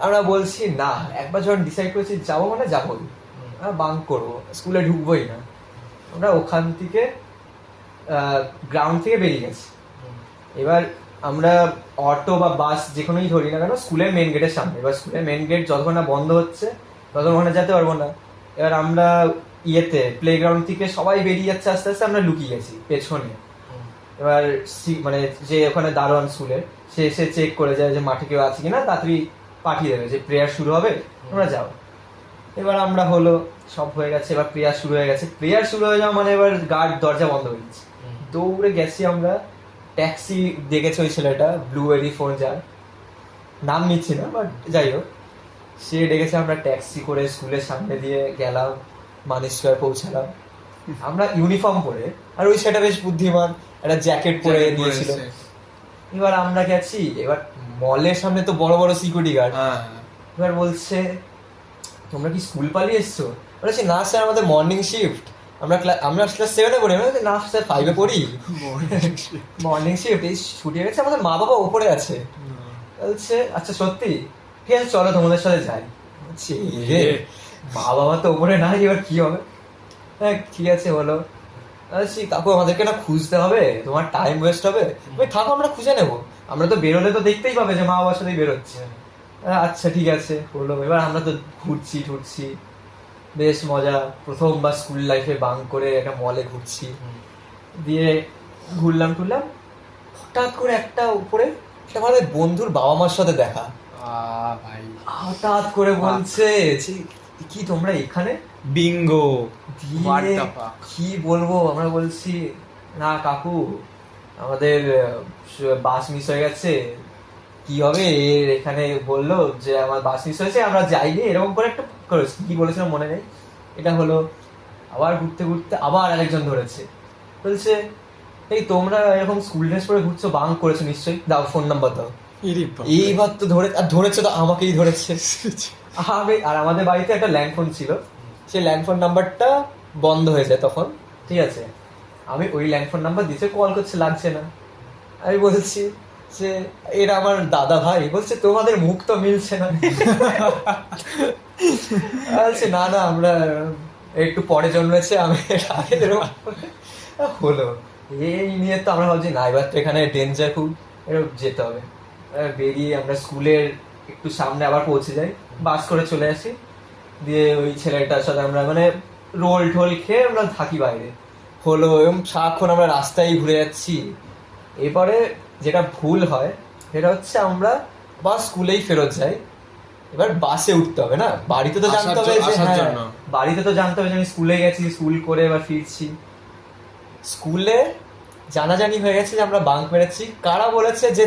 আমরা বলছি না, একবার যখন ডিসাইড করেছি যাবো মানে যাবোই, বাঙ্ক করবো, স্কুলে ঢুকবোই না। আমরা ওখান থেকে গ্রাউন্ড থেকে বেরিয়ে গেছি। এবার আমরা অটো বা বাস যে কোনোই ধরি না কেন স্কুলের মেন গেটের সামনে, এবার স্কুলের মেন গেট যতক্ষণ না বন্ধ হচ্ছে ততক্ষণ ওখানে যেতে পারবো না। এবার আমরা প্লে গ্রাউন্ড থেকে সবাই বেরিয়ে যাচ্ছে আস্তে আস্তে, আমরা লুকিয়ে গেছি পেছনে। এবার মানে যে ওখানে দারোয়ান স্কুলের, সে এসে চেক করে যায় যে মাঠে কেউ আছে কিনা, তাড়াতাড়ি পাঠিয়ে দেবে যে প্রেয়ার শুরু হবে, তোমরা যাও। এবার আমরা হলো সব হয়ে গেছে, এবার প্রেয়ার শুরু হয়ে গেছে। প্রেয়ার শুরু হয়ে যাওয়া মানে এবার গার্ড দরজা বন্ধ হয়ে গেছে, দৌড়ে গেছি আমরা। ট্যাক্সি দেখেছে ওই ছেলেটা, ব্লুবেরি ফোন, যার নাম নিচ্ছি না, বাট যাই হোক, সে ডেকেছে। আমরা ট্যাক্সি করে স্কুলের সামনে দিয়ে গেলাম, মানি স্কোয়ার পৌঁছালাম। আমরা ইউনিফর্ম পরে, আর ওই ছেলেটা বেশ বুদ্ধিমান, একটা জ্যাকেট পরে দিয়েছিল। এবার আমরা গেছি, এবার মলের সামনে তো বড় বড় সিকিউরিটি গার্ড। এবার বলছে তোমরা কি স্কুল পালিয়ে এসছো? বলেছি না স্যার, আমাদের মর্নিং শিফট, আমরা ক্লাস 7-এ পড়ি। না স্যার 5-এ পড়ি, মর্নিং শিফট, এই ছুটি হয়ে গেছে, আমাদের মা বাবা উপরে আছে। বলছে আচ্ছা সত্যি, ঠিক আছে চলো তোমাদের সাথে যাই। মা বাবা তো উপরে নাই, এবার কি হবে? হ্যাঁ ঠিক আছে বলো। বলছি কাকু আমাদেরকে না খুঁজতে হবে, তোমার টাইম ওয়েস্ট হবে, তুমি থাকো আমরা খুঁজে নেবো, আমরা তো বেরোলে তো দেখতেই পাবে যে মা বাবার সাথেই বেরোচ্ছে। আচ্ছা ঠিক আছে হলো। এবার আমরা তো ঘুরছি, বেশ মজা, প্রথমবার স্কুল লাইফে বাঙ্ক করে একটা মলে ঘুরছি। দিয়ে ঘুরলাম, হঠাৎ করে একটা উপরে আমাদের বন্ধুর বাবা মার সাথে দেখা, ভাই হঠাৎ করে বলছে কি তোমরা এখানে? বিঙ্গো। কি বলবো, আমরা বলছি না কাকু আমাদের বাস মিস হয়ে গেছে, কি হবে এর, এখানে বললো যে আমার বাস মিস হয়েছে, আমরা যাইনি, এরকম করে একটা কি বলেছিলাম মনে নেই। এটা হলো আবার ঘুরতে আবার আরেকজন ধরেছে, বলছে এই তোমরা এরকম স্কুল ড্রেস পরে ঘুরছো, বাঙ্ক করেছো নিশ্চয়ই, দাও ফোন নাম্বার দাও। এইবার তো ধরেছে তো আমাকেই ধরেছে। আর আমাদের বাড়িতে একটা ল্যান্ড ফোন ছিল, সেই ল্যান্ড ফোন নাম্বারটা বন্ধ হয়ে যায় তখন। ঠিক আছে, আমি ওই ল্যান্ড ফোন নাম্বার দিতে কল করছে, লাগছে না। আমি বলছি যে এরা আমার দাদা ভাই, বলছে তোমাদের মুখ তো মিলছে না। বলছে না আমরা একটু পরে জন্মেছে, আমি হলো। এই নিয়ে তো আমরা ভাবছি না এবার তো এখানে ডেঞ্জার, খুব যেতে হবে। বেরিয়ে আমরা স্কুলের একটু সামনে আবার পৌঁছে যাই, বাস করে চলে আসি। দিয়ে ওই ছেলেটার সাথে আমরা মানে রোল ঠোল খেয়ে আমরা থাকি বাইরে। হলো এবং সারাক্ষণ আমরা রাস্তায় ঘুরে যাচ্ছি। এরপরে যেটা ভুল হয় সেটা হচ্ছে আমরা বা স্কুলেই ফেরত যাই, এবার বাসে উঠতে হবে না, বাড়িতে তো জানতে হবে যে আসার হ্যাঁ, জন্য। বাড়িতে তো জানতে হবে যে আমি স্কুলে গেছি, স্কুল করে এবার ফিরছি। স্কুলে জানাজানি হয়ে গেছে যে আমরা বাঙ্ক মেরেছি, কারা বলেছে যে